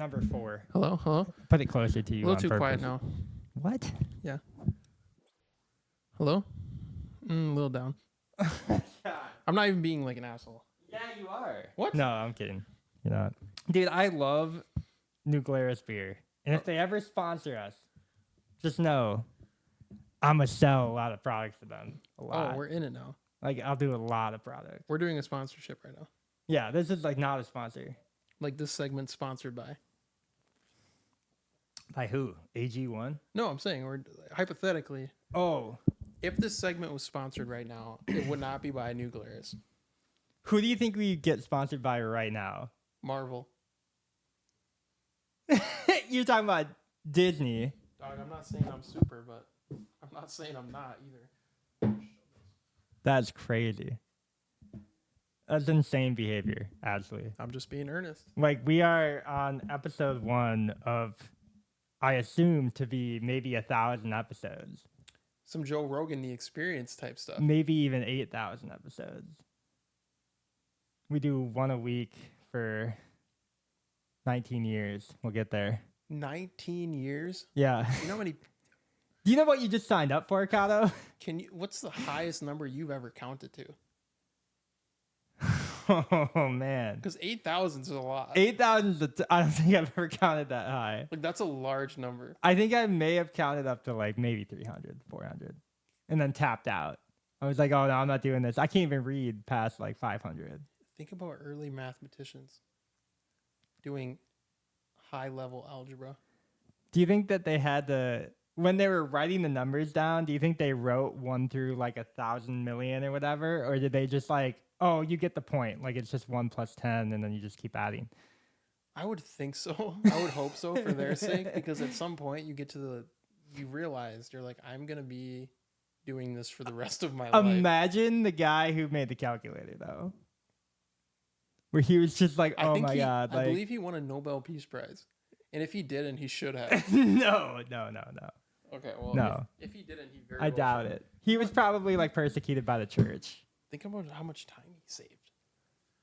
Number 4. Hello, hello. Put it closer to you. A little on too purpose. quiet now. What? Yeah. Hello. A little down. I'm not even being like an asshole. Yeah, you are. What? No, I'm kidding. You're not. Dude, I love New Glarus beer. And if they ever sponsor us, just know I'm going to sell a lot of products to them. A lot. Oh, we're in it now. Like, I'll do a lot of products. We're doing a sponsorship right now. Yeah, this is like not a sponsor. Like this segment's sponsored by. By who? AG1? No, I'm saying we're hypothetically, Oh. if this segment was sponsored right now, it would not be by New Glarus. Who do you think we get sponsored by right now? Marvel. You're talking about Disney. Dog, I'm not saying I'm super, but I'm not saying I'm not either. That's crazy. That's insane behavior, actually. I'm just being earnest. Like, we are on episode 1 of, I assume, to be maybe 1,000 episodes. Some Joe Rogan, the experience type stuff. Maybe even 8,000 episodes. We do one a week for 19 years. We'll get there. 19 years? Yeah. You know how many... Do you know what you just signed up for, Cotto? What's the highest number you've ever counted to? Oh, man. Because 8,000 is a lot. 8,000 I don't think I've ever counted that high. Like, that's a large number. I think I may have counted up to like maybe 300, 400, and then tapped out. I was like, oh, no, I'm not doing this. I can't even read past like 500. Think about early mathematicians doing high-level algebra. Do you think that they had to, when they were writing the numbers down, do you think they wrote 1 through like 1,000 million or whatever? Or did they just like, oh, you get the point. Like it's just 1 plus 10 and then you just keep adding. I would think so. I would hope so for their sake, because at some point you realize you're like, I'm going to be doing this for the rest of my life. Imagine the guy who made the calculator though. Where he was just like, oh my God. I believe he won a Nobel Peace Prize. And if he didn't, he should have. No. Okay, well, no. if he didn't, he very I well doubt should. it. He was probably like persecuted by the church. Think about how much time he saved.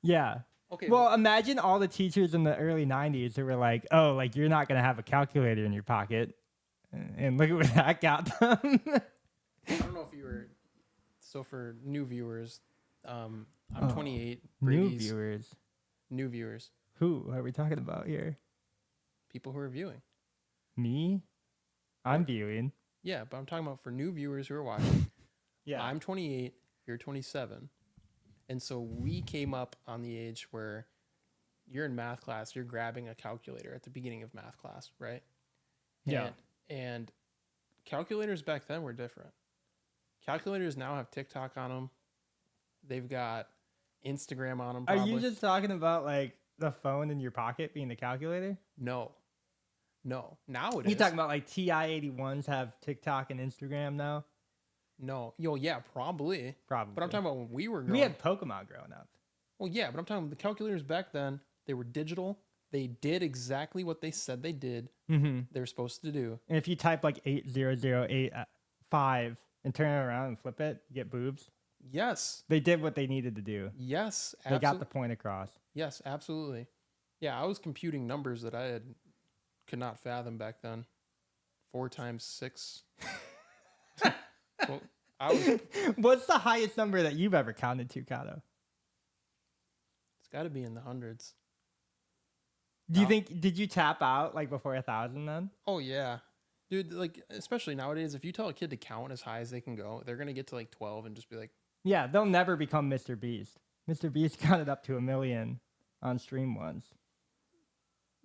Yeah. Okay. Well, imagine all the teachers in the early 90s who were like, oh, like you're not going to have a calculator in your pocket. And look at where that got them. I don't know if you were... So for new viewers, I'm 28. New Brady's viewers. New viewers. Who are we talking about here? People who are viewing. Me? I'm viewing. Yeah, but I'm talking about for new viewers who are watching. Yeah. I'm 28. You're 27. And so we came up on the age where you're in math class, you're grabbing a calculator at the beginning of math class, right? Yeah. And calculators back then were different. Calculators now have TikTok on them. They've got Instagram on them. Are you just talking about like the phone in your pocket being the calculator? No. Now it You is. talking about like TI-81s have TikTok and Instagram now? No. Yeah, probably. Probably. But I'm talking about when we were growing We had Pokemon growing up. Well, yeah, but I'm talking about the calculators back then. They were digital. They did exactly what they said they did. Mm-hmm. They were supposed to do. And if you type like 80085 and turn it around and flip it, you get boobs. Yes. They did what they needed to do. Yes. They got the point across. Yes, absolutely. Yeah, I was computing numbers that I could not fathom back then. 4 times 6. Well, What's the highest number that you've ever counted to, Cotto? It's got to be in the hundreds. Do you think, did you tap out like before 1,000 then? Oh, yeah. Dude, like, especially nowadays, if you tell a kid to count as high as they can go, they're going to get to like 12 and just be like... Yeah, they'll never become Mr. Beast. Mr. Beast counted up to 1 million on stream once.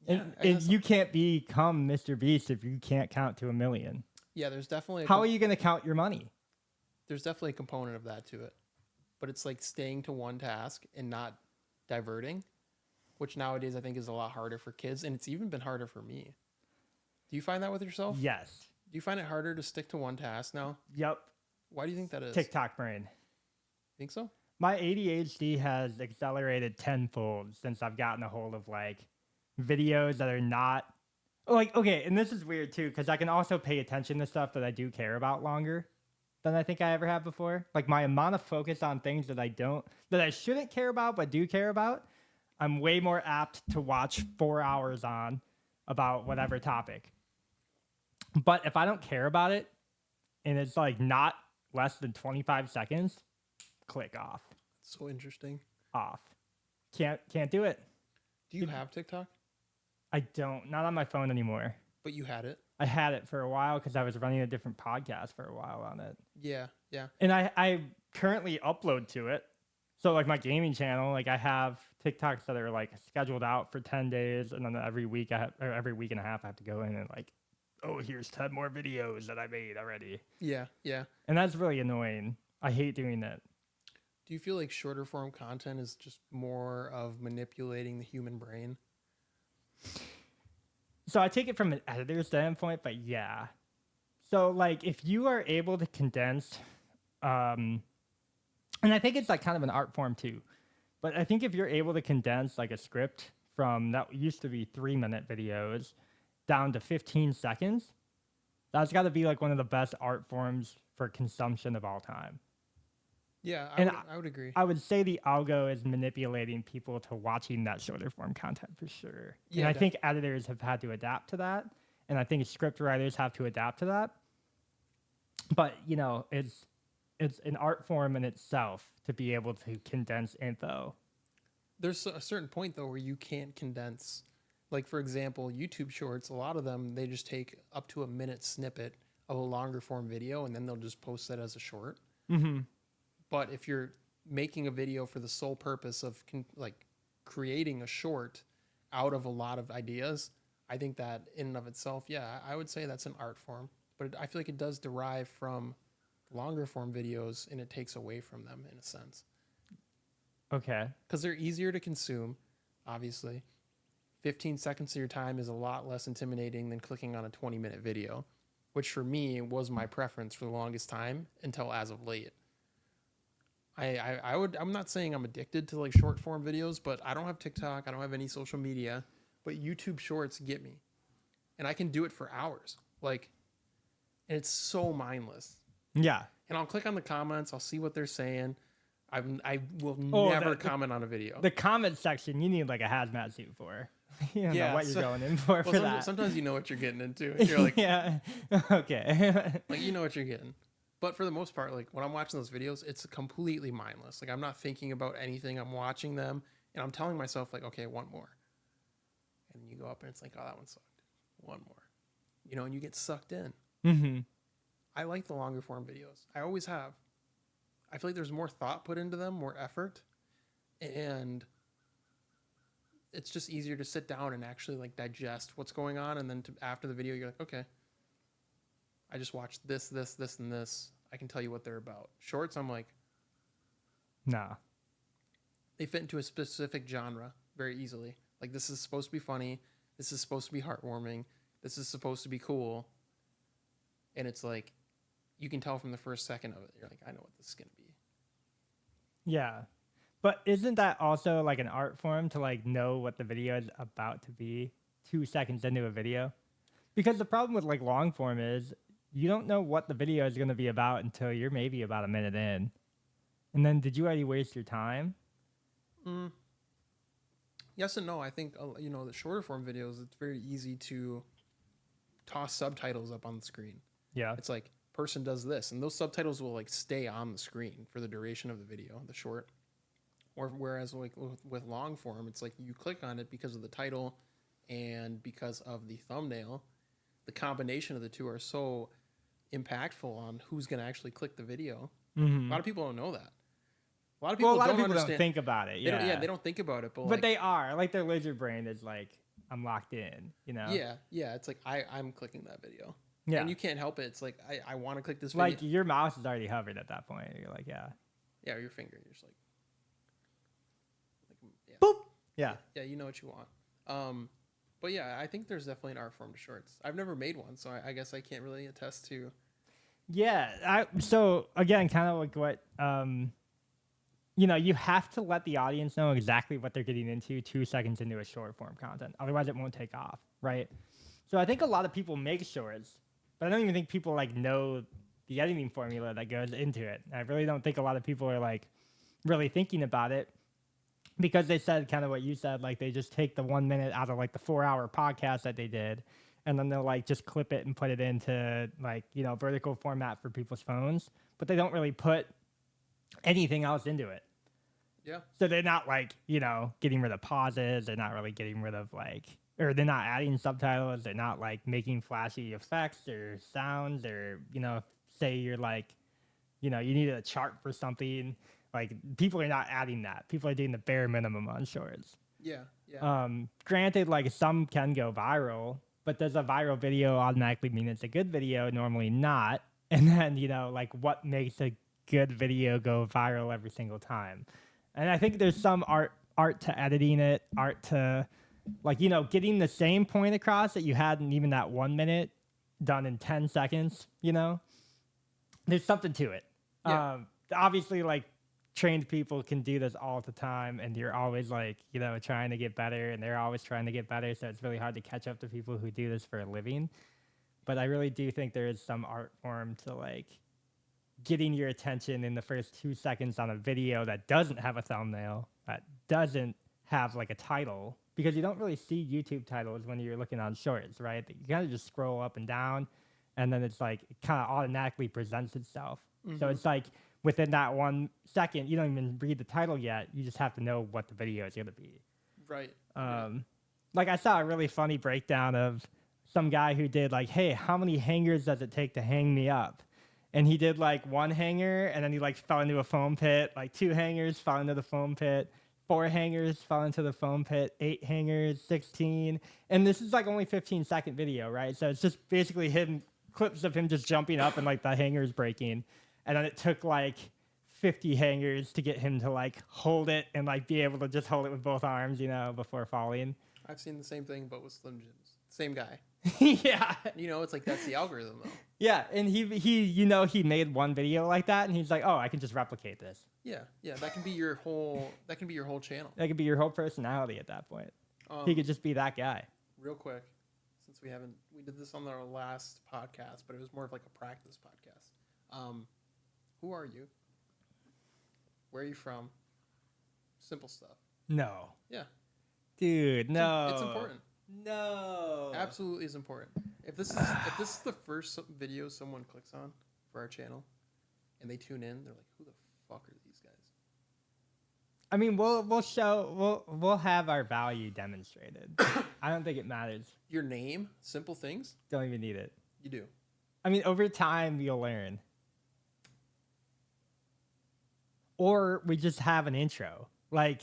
Yeah, and you can't become Mr. Beast if you can't count to 1 million. Yeah, there's definitely... How are you going to count your money? There's definitely a component of that to it. But it's like staying to one task and not diverting, which nowadays I think is a lot harder for kids. And it's even been harder for me. Do you find that with yourself? Yes. Do you find it harder to stick to one task now? Yep. Why do you think that is? TikTok brain. Think so? My ADHD has accelerated tenfold since I've gotten a hold of like videos that are not like, okay, and this is weird too, because I can also pay attention to stuff that I do care about longer than I think I ever have before. Like my amount of focus on things that I shouldn't care about but do care about, I'm way more apt to watch 4 hours on about whatever topic. But if I don't care about it and it's like not less than 25 seconds, click off. So interesting. Off. Can't do it. Do you have TikTok? I don't. Not on my phone anymore. But you had it. I had it for a while because I was running a different podcast for a while on it. Yeah, yeah. And I currently upload to it. So like my gaming channel, like I have TikToks that are like scheduled out for 10 days, and then every week or every week and a half I have to go in and like, oh, here's 10 more videos that I made already. Yeah, yeah. And that's really annoying. I hate doing that. Do you feel like shorter form content is just more of manipulating the human brain? So I take it from an editor standpoint, but yeah. So like if you are able to condense, and I think it's like kind of an art form too, but I think if you're able to condense like a script from that used to be 3-minute videos down to 15 seconds, that's got to be like one of the best art forms for consumption of all time. Yeah, I would agree. I would say the algo is manipulating people to watching that shorter form content for sure. Yeah, and I think editors have had to adapt to that. And I think script writers have to adapt to that. But, you know, it's an art form in itself to be able to condense info. There's a certain point, though, where you can't condense. Like, for example, YouTube Shorts, a lot of them, they just take up to a minute snippet of a longer form video, and then they'll just post that as a short. Mm-hmm. But if you're making a video for the sole purpose of creating a short out of a lot of ideas, I think that in and of itself, yeah, I would say that's an art form. But I feel like it does derive from longer form videos, and it takes away from them in a sense. Okay. Because they're easier to consume, obviously. 15 seconds of your time is a lot less intimidating than clicking on a 20-minute video, which for me was my preference for the longest time until as of late. I'm not saying I'm addicted to like short form videos, but I don't have TikTok. I don't have any social media, but YouTube Shorts get me, and I can do it for hours. Like, and it's so mindless. Yeah. And I'll click on the comments. I'll see what they're saying. I will never comment on a video. The comment section, you need like a hazmat suit for. You don't know what you're going in for that. Sometimes you know what you're getting into. You're like, yeah, okay. like you know what you're getting. But for the most part, like when I'm watching those videos, it's completely mindless. Like I'm not thinking about anything. I'm watching them, and I'm telling myself like, okay, one more. And you go up, and it's like, oh, that one sucked. One more, you know, and you get sucked in. Mm-hmm. I like the longer form videos. I always have. I feel like there's more thought put into them, more effort, and it's just easier to sit down and actually like digest what's going on. And then after the video, you're like, okay, I just watched this, and this. I can tell you what they're about. Shorts, I'm like, nah. They fit into a specific genre very easily. Like this is supposed to be funny. This is supposed to be heartwarming. This is supposed to be cool. And it's like, you can tell from the first second of it. You're like, I know what this is going to be. Yeah. But isn't that also like an art form to like know what the video is about to be 2 seconds into a video? Because the problem with like long form is you don't know what the video is going to be about until you're maybe about a minute in. And then did you already waste your time? Yes and no. I think, you know, the shorter form videos, it's very easy to toss subtitles up on the screen. Yeah. It's like, person does this, and those subtitles will like stay on the screen for the duration of the video, the short. Or whereas like with long form, it's like you click on it because of the title and because of the thumbnail. The combination of the two are so impactful on who's going to actually click the video. Mm-hmm. A lot of people don't know that. A lot of people, don't think about it. Yeah. They don't think about it, but like, they are. Like their lizard brain is like, I'm locked in, you know? Yeah. It's like I'm clicking that video. Yeah. And you can't help it. It's like I want to click this video. Like your mouse is already hovered at that point. You're like, yeah. Yeah, your finger. You're just like yeah. Boop. Yeah. Yeah, you know what you want. But yeah, I think there's definitely an art form to shorts. I've never made one, so I guess I can't really attest to. Yeah. So again, kind of like what, you know, you have to let the audience know exactly what they're getting into 2 seconds into a short form content. Otherwise it won't take off. Right. So I think a lot of people make shorts, but I don't even think people like know the editing formula that goes into it. I really don't think a lot of people are like really thinking about it because they said kind of what you said, like they just take the 1 minute out of like the 4 hour podcast that they did, and then they'll like just clip it and put it into like, you know, vertical format for people's phones, but they don't really put anything else into it. Yeah. So they're not like, you know, getting rid of pauses. They're not really getting rid of like, or they're not adding subtitles. They're not like making flashy effects or sounds, or, you know, say you're like, you know, you need a chart for something. Like people are not adding that. People are doing the bare minimum on shorts. Yeah. Yeah. Granted, like some can go viral, but does a viral video automatically mean it's a good video? Normally not. And then, you know, like what makes a good video go viral every single time? And I think there's some art to editing it, art to like, you know, getting the same point across that you had in even that 1 minute done in 10 seconds, you know? There's something to it. Yeah. Obviously, like trained people can do this all the time, and you're always like, you know, trying to get better, and they're always trying to get better. So it's really hard to catch up to people who do this for a living. But I really do think there is some art form to like getting your attention in the first 2 seconds on a video that doesn't have a thumbnail, that doesn't have like a title, because you don't really see YouTube titles when you're looking on shorts, right? You kind of just scroll up and down, and then it's like it kind of automatically presents itself. So it's like within that 1 second, you don't even read the title yet. You just have to know what the video is going to be. Right. Like I saw a really funny breakdown of some guy who did like, hey, how many hangers does it take to hang me up? And he did like 1 hanger, and then he like fell into a foam pit, like 2 hangers fell into the foam pit, 4 hangers fell into the foam pit, 8 hangers, 16. And this is like only 15-second video, right? So it's just basically him, clips of him just jumping up and like the hangers breaking. And then it took like 50 hangers to get him to like hold it and like be able to just hold it with both arms, you know, before falling. I've seen the same thing, but with Slim Jims. Same guy. Yeah. You know, it's like that's the algorithm, though. Yeah, and he you know, he made one video like that, and he's like, oh, I can just replicate this. Yeah. That can be your whole. That can be your whole channel. That could be your whole personality at that point. He could just be that guy. Real quick, since we did this on our last podcast, but it was more of like a practice podcast. Who are you? Where are you from? Simple stuff. No. Yeah. Dude, no. It's important. No. Absolutely is important. If this is the first video someone clicks on for our channel, and they tune in, they're like, "Who the fuck are these guys?" I mean, we'll have our value demonstrated. I don't think it matters. Your name, simple things. Don't even need it. You do. I mean, over time you'll learn. Or we just have an intro. Like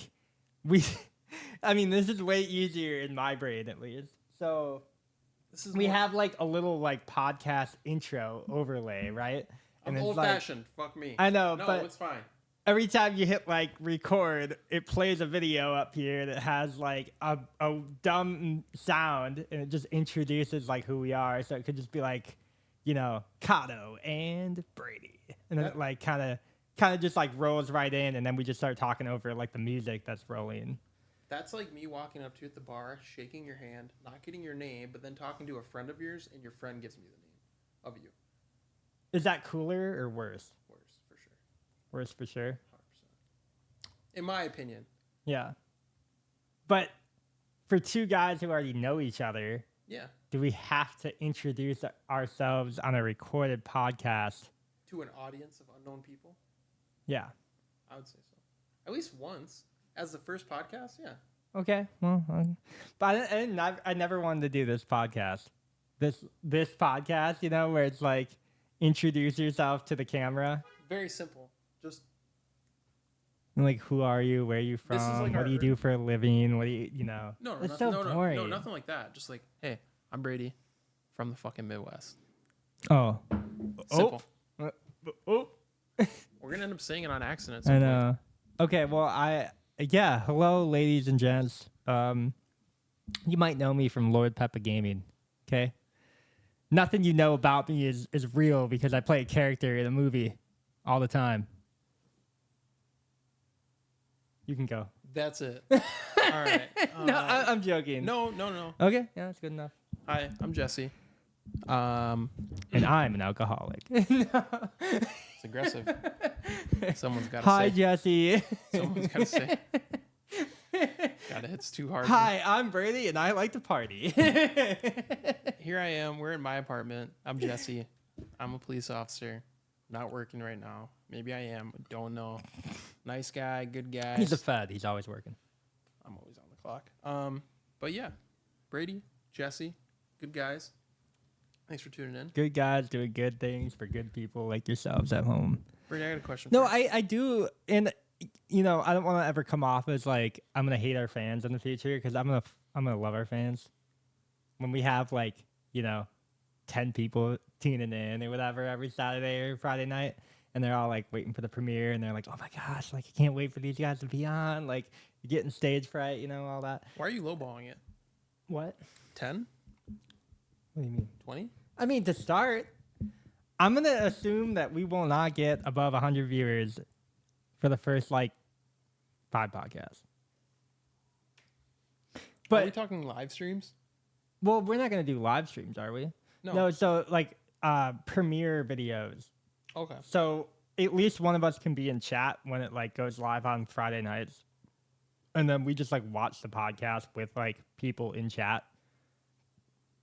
I mean, this is way easier in my brain at least. So we have like a little like podcast intro overlay, right? I'm it's old fashioned. Fuck me. I know, no, but it's fine. Every time you hit like record, it plays a video up here that has like a dumb sound, and it just introduces like who we are. So it could just be like, you know, Cotto and Brady, and then it like kind of just like rolls right in, and then we just start talking over like the music that's rolling. That's like me walking up to you at the bar, shaking your hand, not getting your name, but then talking to a friend of yours, and your friend gives me the name of you. Is that cooler or worse? Worse, for sure. Worse for sure. 100%. In my opinion. Yeah. But for two guys who already know each other, yeah, do we have to introduce ourselves on a recorded podcast to an audience of unknown people? Yeah. I would say so. At least once. As the first podcast, yeah. Okay. Well, but I never wanted to do this podcast. This podcast, you know, where it's like introduce yourself to the camera. Very simple. Just like, who are you? Where are you from? Like what do you do for a living? What do you know? No, it's so boring. No, nothing like that. Just like, hey, I'm Brady from the fucking Midwest. Oh. Simple. Oh. We're gonna end up saying it on accident. I know. Okay, well, hello, ladies and gents. You might know me from Lord Peppa Gaming, okay? Nothing you know about me is real because I play a character in a movie all the time. You can go. That's it. All right. No, I'm joking. No. Okay, yeah, that's good enough. Hi, I'm Jesse. And I'm an alcoholic. It's aggressive. Someone's got to say. Hi, Jesse. Someone's got to say. God, it hits too hard. Hi, I'm Brady, and I like to party. Here I am. We're in my apartment. I'm Jesse. I'm a police officer. Not working right now. Maybe I am. Don't know. Nice guy. Good guy. He's a Fed. He's always working. I'm always on the clock. But yeah, Brady, Jesse, good guys. Thanks for tuning in. Good guys doing good things for good people like yourselves at home. Brady, I got a question. No, for you. I do, and you know, I don't want to ever come off as like I'm gonna hate our fans in the future because I'm gonna love our fans. When we have like 10 people tuning in or whatever every Saturday or Friday night, and they're all like waiting for the premiere, and they're like, oh my gosh, like I can't wait for these guys to be on, like you're getting stage fright, all that. Why are you lowballing it? What? 10? What do you mean? 20? I mean, to start, I'm gonna assume that we will not get above 100 viewers for the first like 5 podcasts. But are we talking live streams? Well, we're not gonna do live streams, are we? No. So like premiere videos. Okay. So at least one of us can be in chat when it like goes live on Friday nights, and then we just like watch the podcast with like people in chat.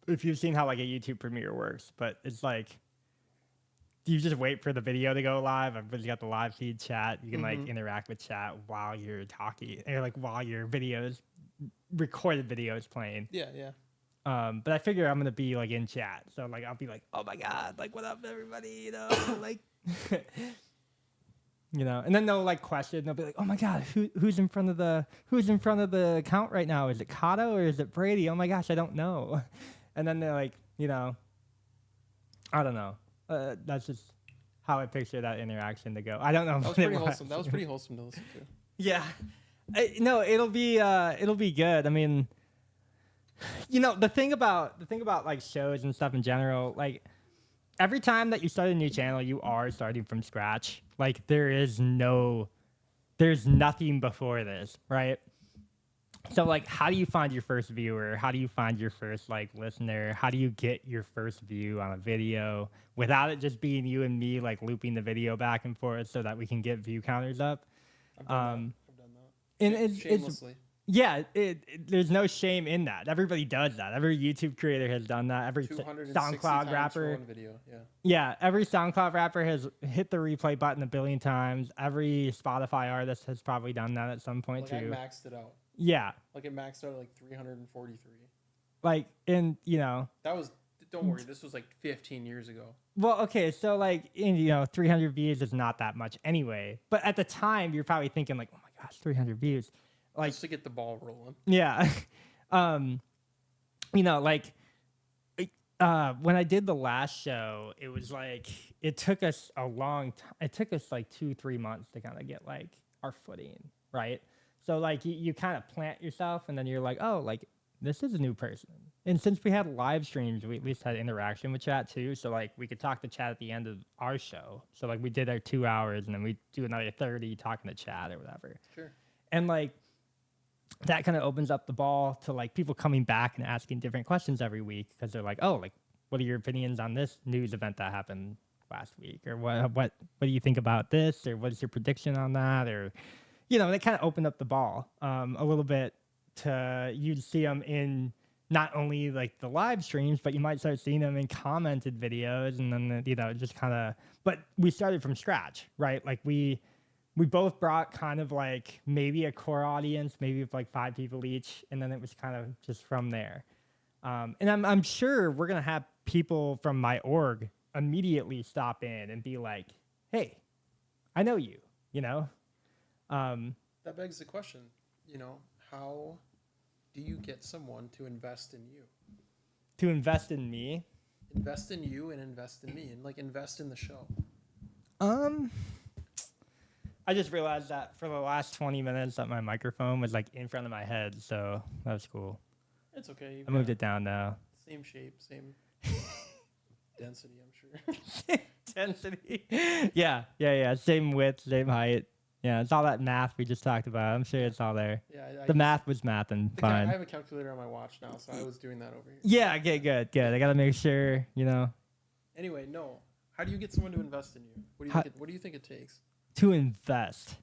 If you've seen how like a YouTube premiere works, but it's like you just wait for the video to go live. Everybody's got the live feed chat. You can like interact with chat while you're talking, or like while your recorded video is playing. Yeah, yeah. But I figure I'm gonna be like in chat, so like I'll be like, "Oh my god, like what up, everybody?" Like, and then they'll like question. They'll be like, "Oh my god, who's in front of the account right now? Is it Cotto or is it Brady? Oh my gosh, I don't know." And then they're like, I don't know. That's just how I picture that interaction to go. I don't know. That was pretty wholesome. That was pretty wholesome to listen to. Yeah. No, it'll be good. I mean, the thing about like shows and stuff in general, like every time that you start a new channel, you are starting from scratch. Like there's nothing before this, right? So like, how do you find your first viewer? How do you find your first like listener? How do you get your first view on a video without it just being you and me like looping the video back and forth so that we can get view counters up? I've done that. And it's shamelessly. Yeah, there's no shame in that. Everybody does that. Every YouTube creator has done that. Every 260 SoundCloud rapper. Video. Yeah. Yeah, every SoundCloud rapper has hit the replay button a billion times. Every Spotify artist has probably done that at some point like too. I maxed it out. Yeah. Like it maxed out at like 343. Like, and that was, don't worry, this was like 15 years ago. Well, okay, so like, 300 views is not that much anyway. But at the time, you're probably thinking like, oh my gosh, 300 views. Like, just to get the ball rolling. Yeah. Like when I did the last show, it was like it took us a long time. It took us like 2-3 months to kind of get like our footing, right? So like you kind of plant yourself, and then you're like, oh, like this is a new person. And since we had live streams, we at least had interaction with chat too. So like we could talk to chat at the end of our show. So like we did our 2 hours, and then we do another 30 talking to chat or whatever. Sure. And like that kind of opens up the ball to like people coming back and asking different questions every week, because they're like, oh, like what are your opinions on this news event that happened last week, or what do you think about this, or what is your prediction on that, or they kind of opened up the ball a little bit to you to see them in not only like the live streams, but you might start seeing them in commented videos, and then just kind of. But we started from scratch, right? Like we both brought kind of like maybe a core audience, maybe of like 5 people each, and then it was kind of just from there. And I'm sure we're gonna have people from my org immediately stop in and be like, "Hey, I know you," That begs the question, how do you get someone to invest in you? To invest in me? Invest in you and invest in me, and like invest in the show. I just realized that for the last 20 minutes that my microphone was like in front of my head, so that was cool. It's okay. I moved it down now. Same shape, same density, I'm sure. Density. Yeah. Same width, same height. Yeah, it's all that math we just talked about. I'm sure it's all there. Yeah, the math was math and fine. I have a calculator on my watch now, so I was doing that over here. Yeah, okay, good. I gotta make sure, Anyway, no. How do you get someone to invest in you? What do you think it takes? To invest.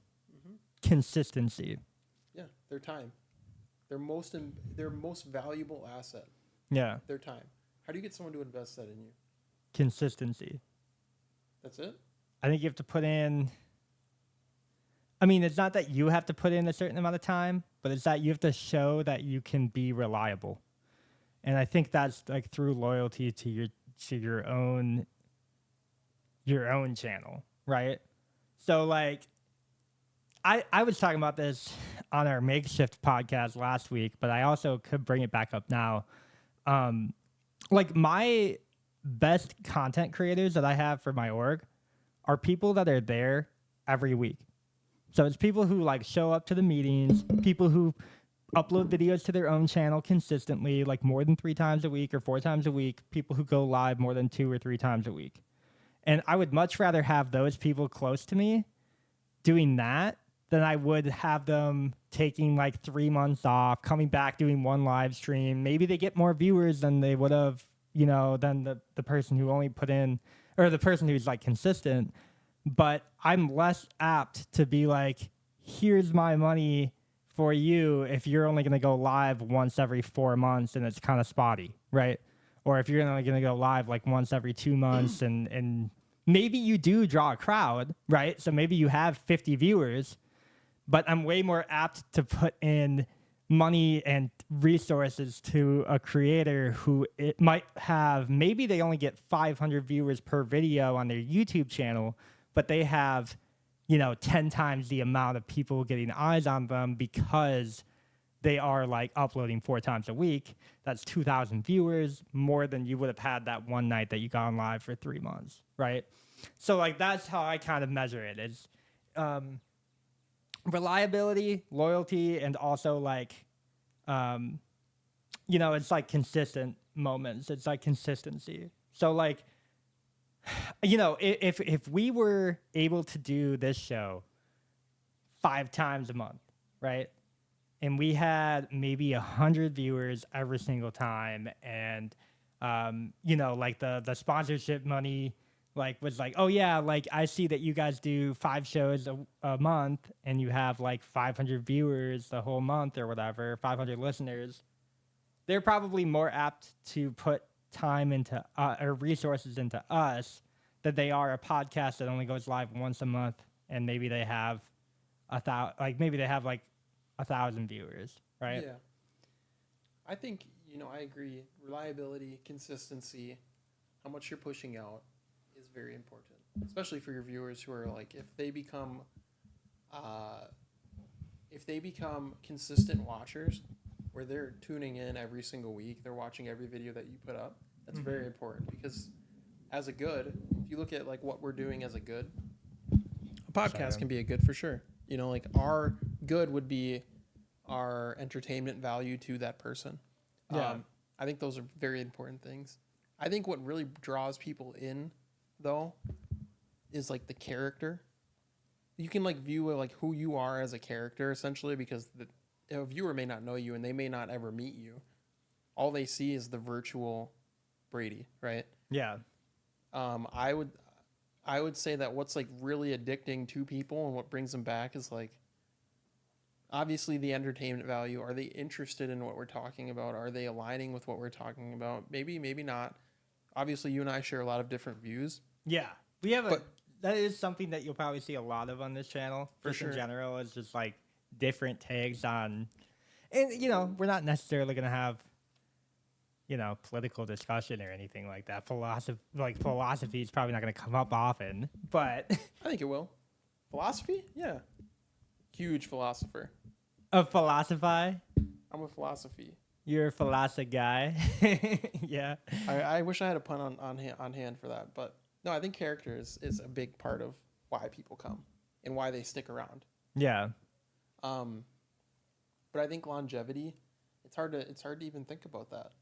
Consistency. Yeah, their time. their most valuable asset, Yeah. their time. How do you get someone to invest that in you? Consistency. That's it? I think you have to put in. I mean, it's not that you have to put in a certain amount of time, but it's that you have to show that you can be reliable. And I think that's like through loyalty to your own channel, right? So like I was talking about this on our makeshift podcast last week, but I also could bring it back up now. Like my best content creators that I have for my org are people that are there every week. So it's people who like show up to the meetings, people who upload videos to their own channel consistently, like more than 3 times a week or 4 times a week, people who go live more than 2 or 3 times a week. And I would much rather have those people close to me doing that than I would have them taking like 3 months off, coming back, doing one live stream. Maybe they get more viewers than they would have, than the person who only put in, or the person who's like consistent. But I'm less apt to be like, here's my money for you if you're only going to go live once every 4 months and it's kind of spotty, right? Or if you're only going to go live like once every 2 months and maybe you do draw a crowd, right? So maybe you have 50 viewers, but I'm way more apt to put in money and resources to a creator who it might have, maybe they only get 500 viewers per video on their YouTube channel, but they have 10 times the amount of people getting eyes on them because they are like uploading 4 times a week. That's 2,000 viewers, more than you would have had that one night that you got on live for 3 months, right? So like that's how I kind of measure it is reliability, loyalty, and also like it's like consistent moments. It's like consistency. So like if we were able to do this show 5 times a month, right? And we had maybe 100 viewers every single time, and like the sponsorship money like was like, oh yeah, like I see that you guys do 5 shows a month, and you have like 500 viewers the whole month or whatever, 500 listeners. They're probably more apt to put time into or resources into us than they are a podcast that only goes live once a month, and maybe they have maybe they have like 1,000 viewers, right? Yeah. I think, I agree. Reliability, consistency, how much you're pushing out is very important, especially for your viewers who are like, if they become consistent watchers where they're tuning in every single week, they're watching every video that you put up, that's very important because as a good, if you look at like what we're doing as a good, a podcast can be a good for sure. Like our good would be our entertainment value to that person. Yeah. I think those are very important things. I think what really draws people in though is like the character. You can like view like who you are as a character essentially because a viewer may not know you and they may not ever meet you. All they see is the virtual Brady, right? Yeah. I would say that what's like really addicting to people and what brings them back is like obviously the entertainment value. Are they interested in what we're talking about? Are they aligning with what we're talking about? Maybe, maybe not. Obviously, you and I share a lot of different views. Yeah. We have that is something that you'll probably see a lot of on this channel. For Just sure. in general, is just like different takes on, and we're not necessarily gonna have, political discussion or anything like that. Philosophy is probably not gonna come up often, but I think it will. Philosophy? Yeah. Huge philosopher. a philosophy. I'm a philosophy. You're a philosophy guy. Yeah. I wish I had a pun on hand for that, but no, I think character is a big part of why people come and why they stick around. Yeah. But I think longevity, it's hard to even think about that.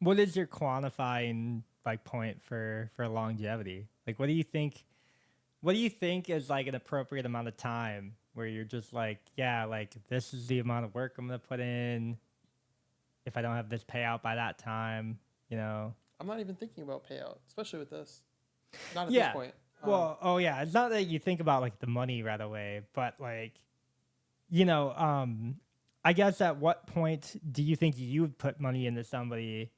What is your quantifying like point for longevity? Like, what do you think? What do you think is like an appropriate amount of time where you're just like, yeah, like this is the amount of work I'm gonna put in. If I don't have this payout by that time, I'm not even thinking about payout, especially with this. Not at this point. Well, it's not that you think about like the money right away, but like, I I guess at what point do you think you would put money into somebody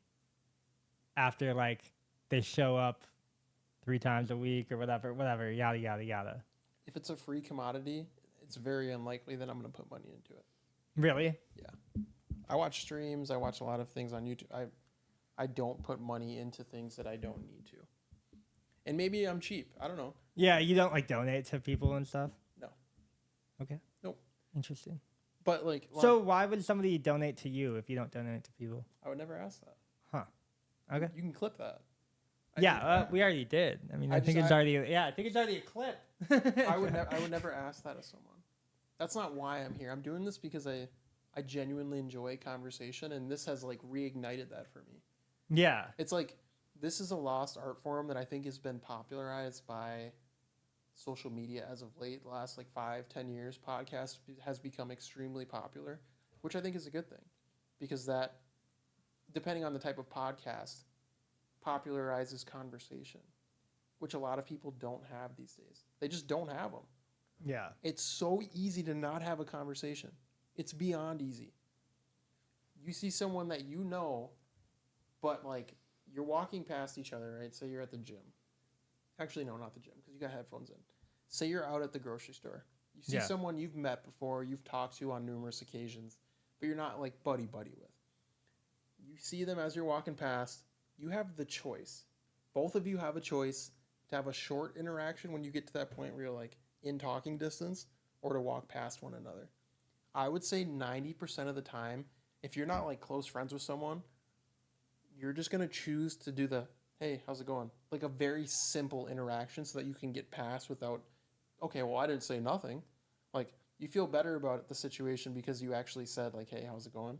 after like they show up 3 times a week or whatever, yada yada yada? If it's a free commodity, it's very unlikely that I'm going to put money into it. Really? Yeah. I watch streams. I watch a lot of things on YouTube. I don't put money into things that I don't need to. And maybe I'm cheap. I don't know. Yeah, you don't like donate to people and stuff? No. Okay. Nope. Interesting. But like, So why would somebody donate to you if you don't donate to people? I would never ask that. Huh. Okay. You can clip that. We already did. I mean, I think it's already a clip. I would never ask that of someone. That's not why I'm here. I'm doing this because I genuinely enjoy conversation, and this has like reignited that for me. Yeah. It's like this is a lost art form that I think has been popularized by social media as of late. The last like 5-10 years, podcast has become extremely popular, which I think is a good thing, because that, depending on the type of podcast, popularizes conversation, which a lot of people don't have these days. They just don't have them. Yeah. It's so easy to not have a conversation. It's beyond easy. You see someone that you know, but like you're walking past each other, right? Say you're at the gym. Actually, no, not the gym, because you got headphones in. Say you're out at the grocery store. You see someone you've met before, you've talked to on numerous occasions, but you're not like buddy with. You see them as you're walking past. You have the choice. Both of you have a choice to have a short interaction when you get to that point where you're like in talking distance, or to walk past one another. I would say 90% of the time, if you're not like close friends with someone, you're just going to choose to do the, hey, how's it going? Like a very simple interaction so that you can get past without, okay, well, I didn't say nothing. Like you feel better about the situation because you actually said like, hey, how's it going?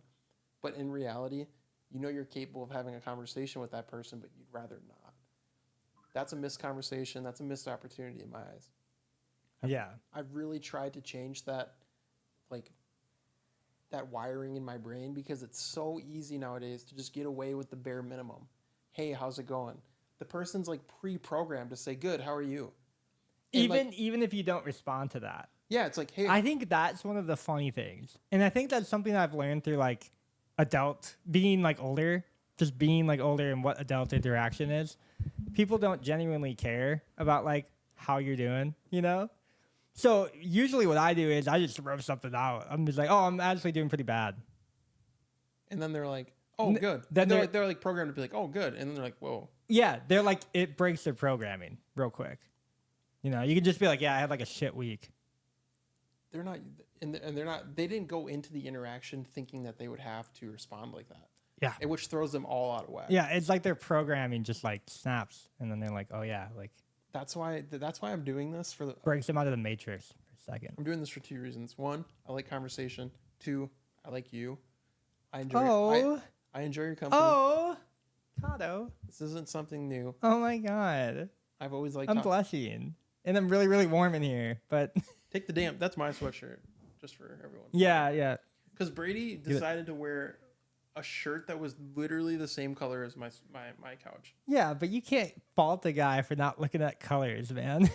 But in reality, you know you're capable of having a conversation with that person, but you'd rather not. That's a missed conversation. That's a missed opportunity in my eyes. I've really tried to change that, like, that wiring in my brain, because it's so easy nowadays to just get away with the bare minimum. Hey, how's it going? The person's like pre-programmed to say, good, how are you? And even if you don't respond to that. Yeah, it's like, hey. I think that's one of the funny things. And I think that's something I've learned through like being older and what adult interaction is. People don't genuinely care about like how you're doing, you know? So usually what I do is I just throw something out. I'm just like, oh, I'm actually doing pretty bad. And then they're like, oh, good. Then they're like programmed to be like, oh, good. And then they're like, whoa. Yeah, they're like, it breaks their programming real quick. You know, you can just be like, yeah, I had like a shit week. They're not, and they're not, they didn't go into the interaction thinking that they would have to respond like that. Yeah. Which throws them all out of whack. Yeah, it's like their programming just like snaps. And then they're like, oh, yeah, like. That's why I'm doing this breaks them out of the matrix for a second. I'm doing this for 2 reasons. 1, I like conversation. 2, I like you. I enjoy your company. Oh, Cotto. This isn't something new. Oh my God. I've always liked. I'm blushing, and I'm really, really warm in here. But take the damn. That's my sweatshirt, just for everyone. Yeah. Because Brady decided to wear a shirt that was literally the same color as my couch. Yeah, but you can't fault the guy for not looking at colors, man.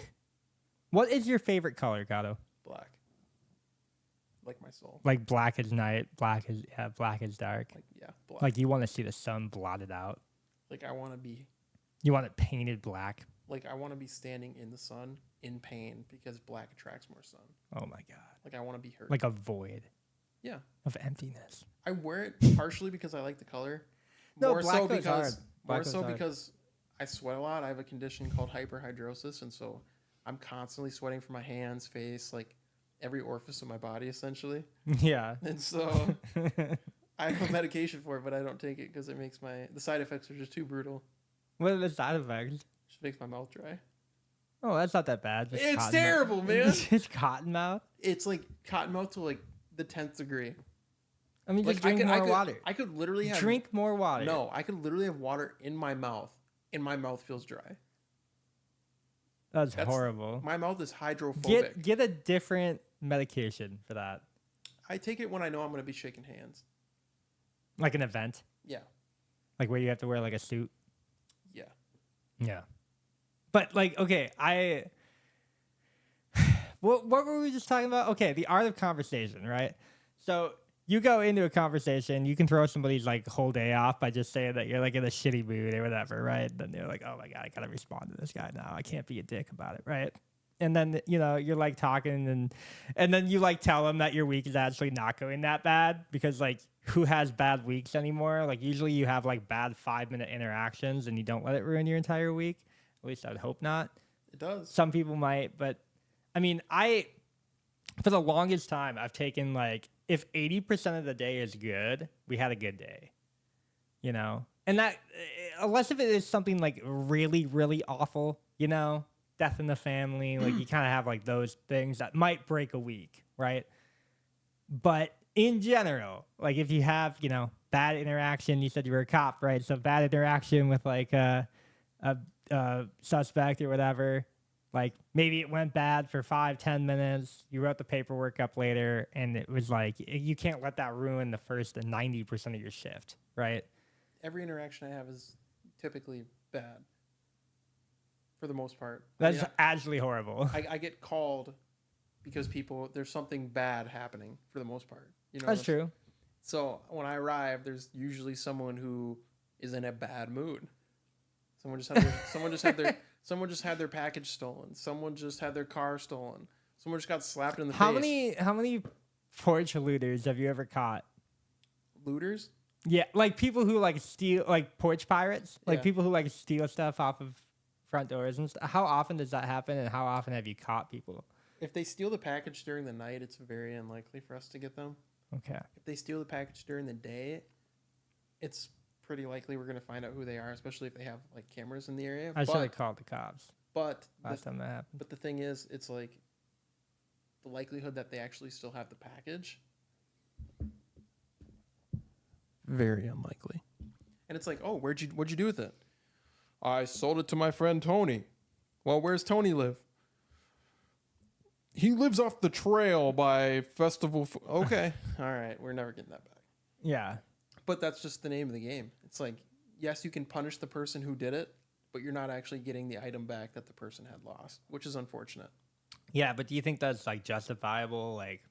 What is your favorite color, Cotto? Black. Like my soul. Like black is night, black is dark. Black. Like you want to see the sun blotted out. Like I want to be. You want it painted black. Like I want to be standing in the sun in pain because black attracts more sun. Oh my God. Like I want to be hurt. Like a void. Yeah. Of emptiness. I wear it partially because I like the color. More so because I sweat a lot. I have a condition called hyperhidrosis, and so I'm constantly sweating from my hands, face, like every orifice of my body, essentially. Yeah. And so I have a medication for it, but I don't take it because it makes the side effects are just too brutal. What are the side effects? It just makes my mouth dry. Oh, that's not that bad. Just it's terrible, man. It's cotton mouth. It's like cotton mouth to like the 10th degree. I mean, just drink more water. I could literally drink more water. No, I could literally have water in my mouth, and my mouth feels dry. That's horrible. My mouth is hydrophobic. Get a different medication for that. I take it when I know I'm going to be shaking hands. Like an event? Yeah. Like where you have to wear like a suit? Yeah. Yeah. But like, okay, what were we just talking about? Okay, the art of conversation, right? So you go into a conversation, you can throw somebody's like whole day off by just saying that you're like in a shitty mood or whatever, right? Then they're like, oh my God, I gotta respond to this guy now. I can't be a dick about it, right? And then, you know, you're like talking and then you like tell them that your week is actually not going that bad because like who has bad weeks anymore? Like usually you have like bad 5-minute interactions and you don't let it ruin your entire week. At least I'd hope not. It does. Some people might, but I mean, for the longest time, I've taken like, if 80% of the day is good, we had a good day, you know? And that, unless if it is something like really, really awful, you know, death in the family, like you kind of have like those things that might break a week, right? But in general, like if you have, you know, bad interaction, you said you were a cop, right? So bad interaction with like a suspect or whatever, like maybe it went bad for 5-10 minutes, you wrote the paperwork up later, and it was like you can't let that ruin the first 90% of your shift, right? Every interaction I have is typically bad for the most part. That's actually horrible. I get called because there's something bad happening for the most part. You know, That's true. So when I arrive, there's usually someone who is in a bad mood. Someone just had their package stolen. Someone just had their car stolen. Someone just got slapped in the face. How many porch looters have you ever caught? Looters? Yeah, like people who like steal, like porch pirates, like Yeah. people who like steal stuff off of front doors and stuff. How often does that happen, and how often have you caught people? If they steal the package during the night, it's very unlikely for us to get them. Okay. If they steal the package during the day, it's pretty likely we're going to find out who they are, especially if they have like cameras in the area. I should have called the cops But last time that happened. But the thing is, it's like the likelihood that they actually still have the package, very unlikely. And it's like, oh, what'd you do with it? I sold it to my friend Tony. Well, where's Tony live? He lives off the trail by Festival. Okay, all right, we're never getting that back. Yeah. But that's just the name of the game. It's like, yes, you can punish the person who did it, but you're not actually getting the item back that the person had lost, which is unfortunate. Yeah, but do you think that's like justifiable? Like,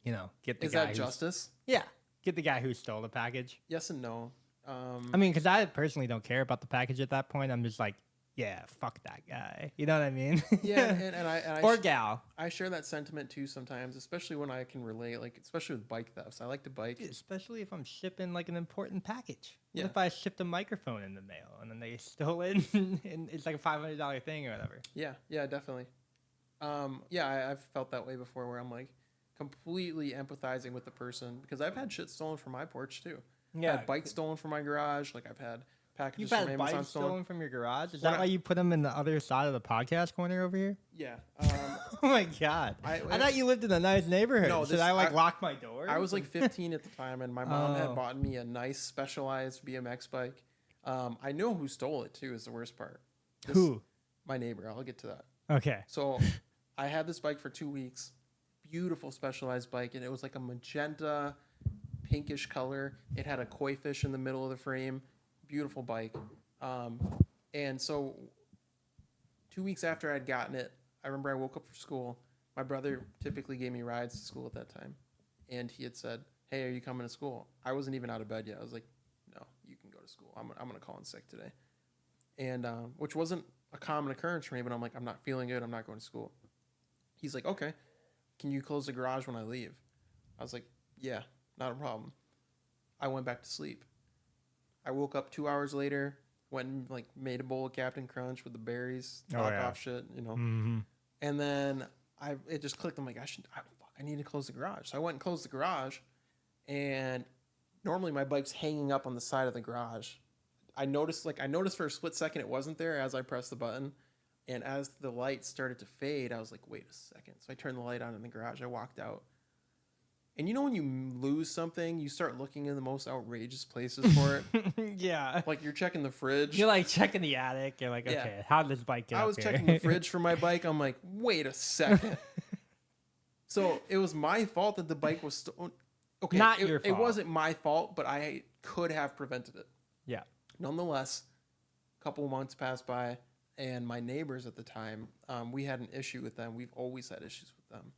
you know, get the Is guy that justice? Yeah, get the guy who stole the package. Yes and no. I mean, because I personally don't care about the package at that point. I'm just like, yeah, fuck that guy. You know what I mean? Yeah, and I or gal. I share that sentiment too sometimes, especially when I can relate, like especially with bike thefts. I like to bike, especially if I'm shipping like an important package. Yeah. What if I shipped a microphone in the mail and then they stole it and it's like a $500 thing or whatever? Yeah, definitely. I've felt that way before, where I'm like completely empathizing with the person because I've had shit stolen from my porch too. Yeah, I've had bikes stolen from my garage. Like I've had packages You've from had Amazon bikes stolen from your garage? Is When that why you put them in the other side of the podcast corner over here? Yeah. Oh my God. I thought you lived in a nice neighborhood. No, Should I like lock my door? I was like 15 at the time, and my mom had bought me a nice specialized BMX bike. I know who stole it too. Is the worst part. Who? My neighbor. I'll get to that. Okay. So I had this bike for 2 weeks. Beautiful specialized bike, and it was like a magenta, pinkish color. It had a koi fish in the middle of the frame. Beautiful bike. And so 2 weeks after I'd gotten it, I remember I woke up for school. My brother typically gave me rides to school at that time. And he had said, hey, are you coming to school? I wasn't even out of bed yet. I was like, no, you can go to school. I'm going to call in sick today. And which wasn't a common occurrence for me, but I'm like, I'm not feeling good. I'm not going to school. He's like, okay, can you close the garage when I leave? I was like, yeah, not a problem. I went back to sleep. I woke up 2 hours later, went and like made a bowl of Captain Crunch with the berries, off shit, you know. Mm-hmm. And then it just clicked. I'm like, I need to close the garage. So I went and closed the garage, and normally my bike's hanging up on the side of the garage. I noticed for a split second it wasn't there as I pressed the button, and as the light started to fade, I was like, wait a second. So I turned the light on in the garage. I walked out. And you know when you lose something, you start looking in the most outrageous places for it? Yeah. Like you're checking the fridge. You're like checking the attic. You're like, okay, how did this bike get I up was here? checking the fridge for my bike. I'm like, wait a second. So it was my fault that the bike was stolen. Okay, Not your fault. It wasn't my fault, but I could have prevented it. Yeah. Nonetheless, a couple of months passed by, and my neighbors at the time, we had an issue with them. We've always had issues with them.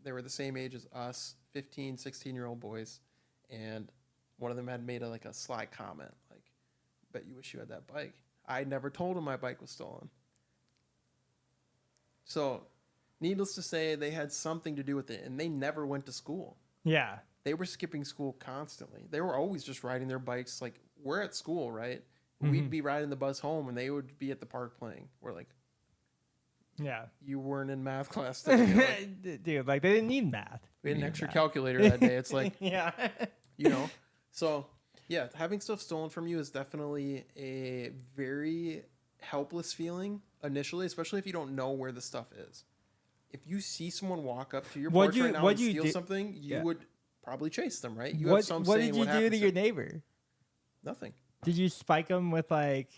They were the same age as us, 15, 16-year-old boys. And one of them had made a sly comment, like, bet you wish you had that bike. I never told him my bike was stolen. So, needless to say, they had something to do with it, and they never went to school. Yeah. They were skipping school constantly. They were always just riding their bikes. Like, we're at school, right? We'd be riding the bus home, and they would be at the park playing. We're like, Yeah. you weren't in math class today. Like, Dude, like they didn't need math. we had an extra calculator that day. It's like, yeah. So, yeah, having stuff stolen from you is definitely a very helpless feeling initially, especially if you don't know where the stuff is. If you see someone walk up to your porch right now and steal something, you would probably chase them, right? You have some what saying did you do to your neighbor? Nothing. Did you spike them with like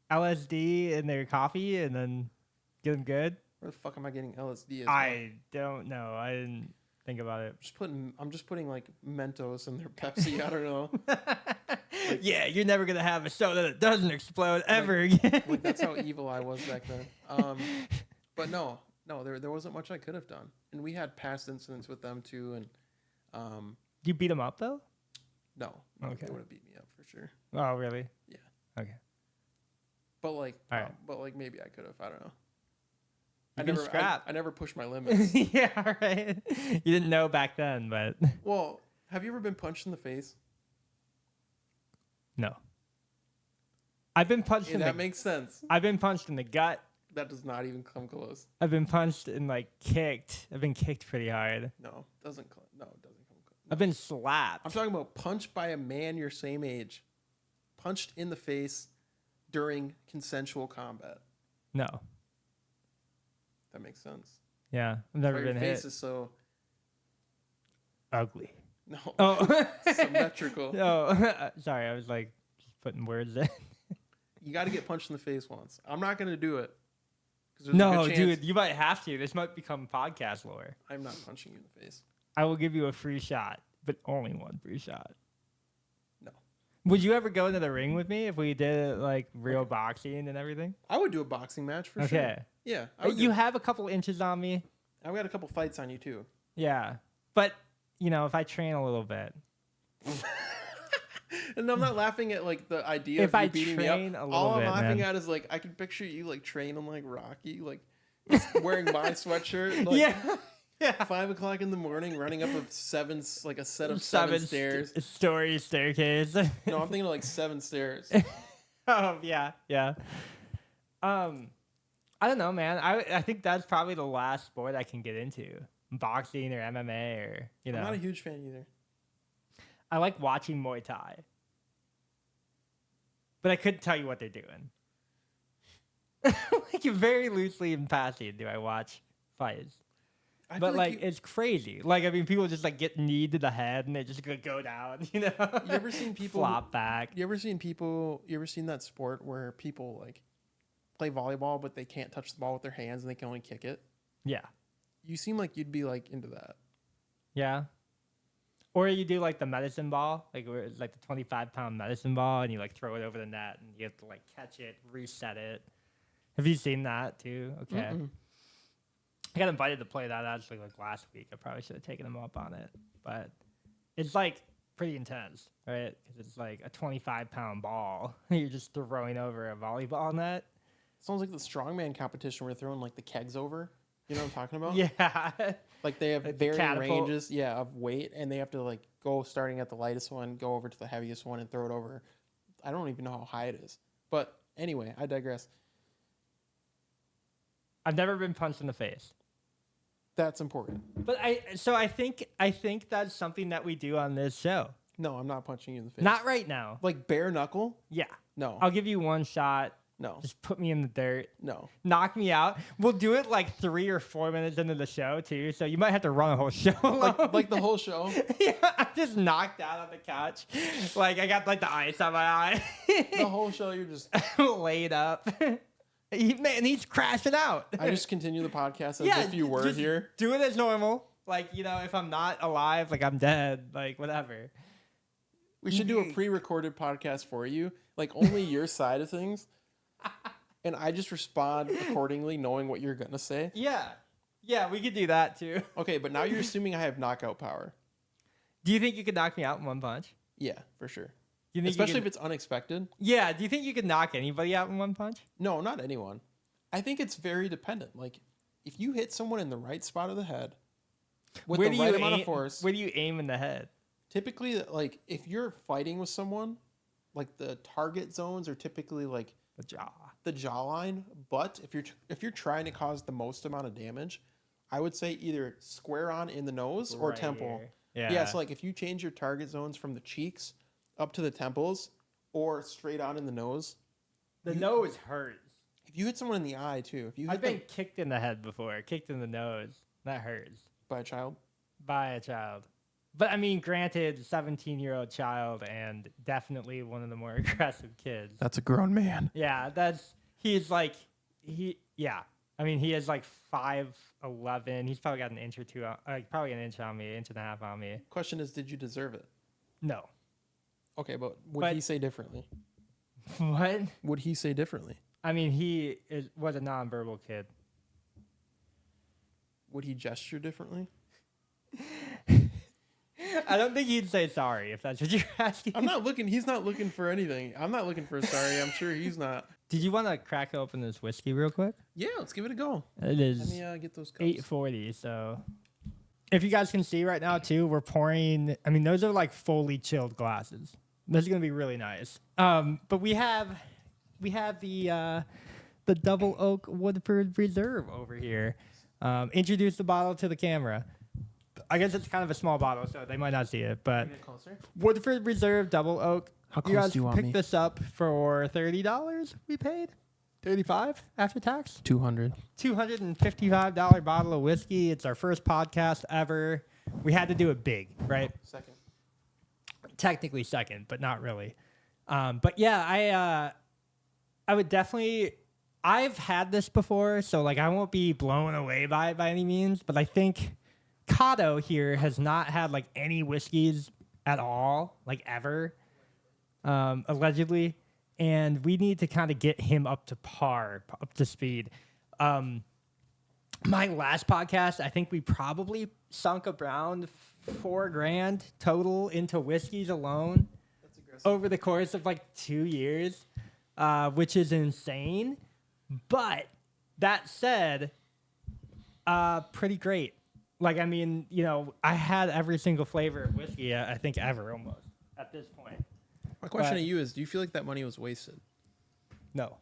LSD in their coffee and then get them good? Where the fuck am I getting LSD? I don't know. I didn't think about it. I'm just putting like Mentos in their Pepsi. I don't know. Yeah, you're never gonna have a soda that doesn't explode ever again. Like that's how evil I was back then. But no, there wasn't much I could have done, and we had past incidents with them too. And you beat them up though? No, okay. They would have beat me up for sure. Oh, really? Yeah. Okay. But like, all right. But like maybe I could have. I don't know. I never pushed my limits. Yeah, right. You didn't know back then, but well, have you ever been punched in the face? No. I've been punched that makes sense. I've been punched in the gut. That does not even come close. I've been punched and like kicked. I've been kicked pretty hard. No, it doesn't come close. I've been slapped. I'm talking about punched by a man your same age. Punched in the face during consensual combat. No. That makes sense. Yeah, I've never been hit. Your face is so ugly. No. Oh. Symmetrical. No. Sorry, I was like just putting words in. You got to get punched in the face once. I'm not going to do it. No, dude, you might have to. This might become podcast lore. I'm not punching you in the face. I will give you a free shot, but only one free shot. No. Would you ever go into the ring with me if we did like real boxing and everything? I would do a boxing match for sure. Okay. Yeah. You have a couple inches on me. I've got a couple fights on you too. Yeah. But, if I train a little bit. And I'm not laughing at like the idea of you beating me up. All I'm laughing at is like I can picture you like training like Rocky, like wearing my sweatshirt. Like, yeah. 5 o'clock in the morning, running up a set of seven stairs. Story staircase. No, I'm thinking of like 7 stairs. Oh yeah. I don't know, man. I think that's probably the last sport I can get into. Boxing or MMA or I'm not a huge fan either. I like watching Muay Thai. But I couldn't tell you what they're doing. Like very loosely in passing do I watch fights. But like it's crazy. Like I mean people just like get kneed to the head and they just go down, You ever seen people flop back? You ever seen that sport where people like play volleyball but they can't touch the ball with their hands and they can only kick it? Yeah. You seem like you'd be like into that. Yeah. Or you do like the medicine ball, like where it's like the 25-pound medicine ball, and you like throw it over the net, and you have to like catch it, reset it. Have you seen that too? Okay. Mm-mm. I got invited to play that actually like last week. I probably should have taken him up on it, but it's like pretty intense, right? Because it's like a 25-pound ball you're just throwing over a volleyball net. Sounds like the strongman competition where they're throwing like the kegs over. You know what I'm talking about? Yeah. Like they have varying ranges, of weight, and they have to like go starting at the lightest one, go over to the heaviest one, and throw it over. I don't even know how high it is. But anyway, I digress. I've never been punched in the face. That's important. But I think that's something that we do on this show. No, I'm not punching you in the face. Not right now. Like bare knuckle? Yeah. No. I'll give you one shot. No. Just put me in the dirt. No. Knock me out. We'll do it like 3 or 4 minutes into the show too, so you might have to run a whole show. like the whole show? Yeah, I'm just knocked out on the couch. Like I got like the ice on my eye. The whole show you're just laid up. He's crashing out. I just continue the podcast as if you were here. Do it as normal. Like, if I'm not alive, like I'm dead, like whatever. We should do a pre-recorded podcast for you, like only your side of things. And I just respond accordingly, knowing what you're going to say. Yeah. Yeah, we could do that too. Okay, but now you're assuming I have knockout power. Do you think you could knock me out in one punch? Yeah, for sure. Do you think Especially you if could, it's unexpected. Yeah, do you think you could knock anybody out in one punch? No, not anyone. I think it's very dependent. Like, if you hit someone in the right spot of the head with the right amount of force, Where do you aim in the head? typically, like, if you're fighting with someone, like the target zones are typically like The jaw. the jawline. But if you're trying to cause the most amount of damage, I would say either square on in the nose or Right temple. here. Yeah. Yeah, so like if you change your target zones from the cheeks up to the temples or straight on in the nose, The nose hurts. if you hit someone in the eye too, if you hit I've them been kicked in the head before, kicked in the nose. That hurts. by a child, By a child. But I mean, granted, 17-year-old child and definitely one of the more aggressive kids. that's a grown man. Yeah, yeah. I mean, he is like 5'11". He's probably got an inch or two, probably an inch on me, inch and a half on me. Question is, did you deserve it? No. Okay, but would he say differently? What? Would he say differently? I mean, was a nonverbal kid. Would he gesture differently? I don't think he'd say sorry if that's what you're asking. I'm not looking. He's not looking for anything. I'm not looking for a sorry. I'm sure he's not. Did you want to crack open this whiskey real quick? Yeah, let's give it a go. It is Let me get those cups. 8:40. So, if you guys can see right now too, we're pouring. I mean, those are like fully chilled glasses. This is gonna be really nice. But we have the double oak Woodford Reserve over here. Introduce the bottle to the camera. I guess it's kind of a small bottle, so they might not see it. But Get closer. Woodford Reserve Double Oak. How You close guys do you want picked me? this up for $30. We paid $35 after tax. 200. $255 bottle of whiskey. It's our first podcast ever. We had to do it big, right? Second. Technically second, but not really. But yeah, I would definitely. I've had this before, so like I won't be blown away by it by any means. But I think Cotto here has not had like any whiskeys at all, like ever, allegedly, and we need to kind of get him up to par, up to speed. My last podcast, I think we probably sunk around $4,000 total into whiskeys alone That's aggressive. over the course of like 2 years, which is insane. But that said, pretty great. Like, I mean, you know, I had every single flavor of whiskey, I think, ever almost at this point. My question But- to you is, do you feel like that money was wasted? No.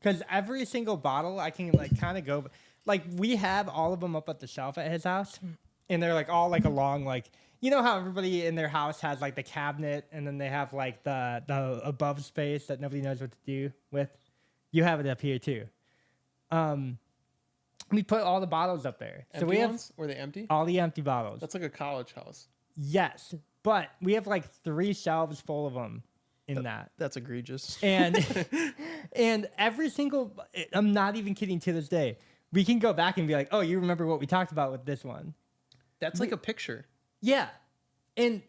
Because every single bottle, I can like kind of go, like we have all of them up at the shelf at his house, and they're like all like along like, you know how everybody in their house has like the cabinet, and then they have like the above space that nobody knows what to do with. You have it up here too. We put all the bottles up there, Empty so we have ones? Were they empty? all the empty bottles. That's like a college house. Yes, but we have like 3 shelves full of them in that. That's egregious. And and every single, I'm not even kidding, to this day, we can go back and be like, oh, you remember what we talked about with this one? That's like a picture. Yeah. And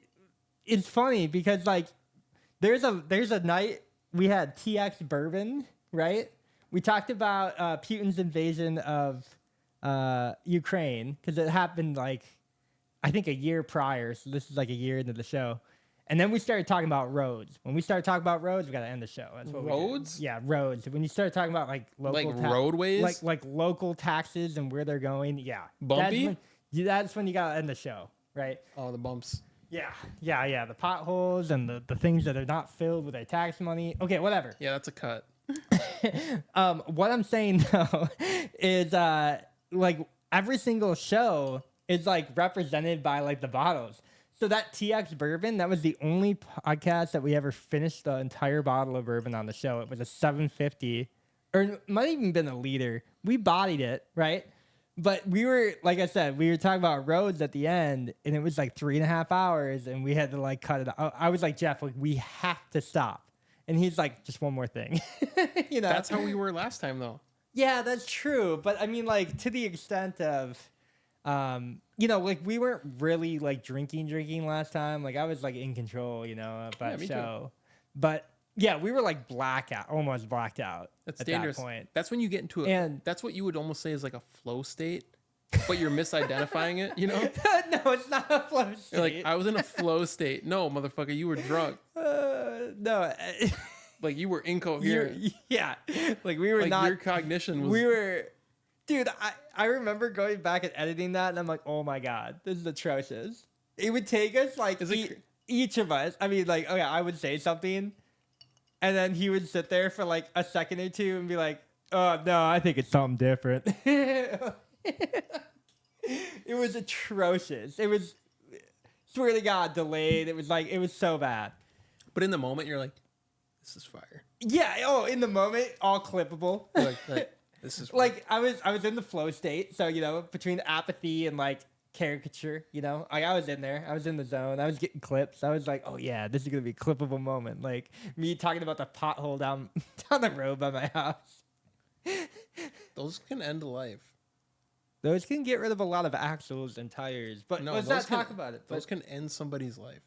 it's funny because like there's a night we had TX bourbon, right? We talked about Putin's invasion of Ukraine because it happened like I think a year prior, so this is like a year into the show. And then we started talking about roads. When we started talking about roads, we got to end the show. That's what Roads? We did. Yeah, roads. When you start talking about like local Like roadways? like local taxes and where they're going, yeah. Bumpy? That's when you got to end the show, right? Oh, the bumps. Yeah. The potholes and the things that are not filled with their tax money. Okay, whatever. Yeah, that's a cut. What I'm saying though is like every single show is like represented by like the bottles. So that TX bourbon, that was the only podcast that we ever finished the entire bottle of bourbon on the show. It was a 750, or it might have even been a liter. We bodied it, right? But we were, like I said, we were talking about roads at the end, and it was like 3.5 hours, and we had to like cut it out. I was like, Jeff, like we have to stop. And he's like, just one more thing. You know? That's how we were last time, though. Yeah, that's true. But I mean, like, to the extent of, you know, like we weren't really like drinking last time. Like I was like in control, you know, of that me too. show. But Yeah, we were like blackout, almost blacked out That's at dangerous. that point. That's when you get into a. And That's what you would almost say is like a flow state, but you're misidentifying it. You know, no, it's not a flow you're like, state. I was in a flow state. No, motherfucker, you were drunk. No, Like you were you're, incoherent. yeah, like we were Like not. your cognition was. We were, dude. I remember going back and editing that, and I'm like, oh my god, this is atrocious. It would take us like Is it each of us. I mean, like, okay, I would say something, and then he would sit there for like a second or two and be like, "Oh no, I think it's something different." It was atrocious. It was, swear to God, delayed. It was like, it was so bad. But in the moment, you're like, this is fire. Yeah. Oh, in the moment, all clippable. You're like, this is Like I was in the flow state. So between apathy and like caricature, like I was in there. I was in the zone. I was getting clips. I was like, oh yeah, this is gonna be a clippable moment. Like me talking about the pothole down the road by my house. Those can end a life. Those can get rid of a lot of axles and tires, but No, let's those not can- talk about it. Those But can end somebody's life.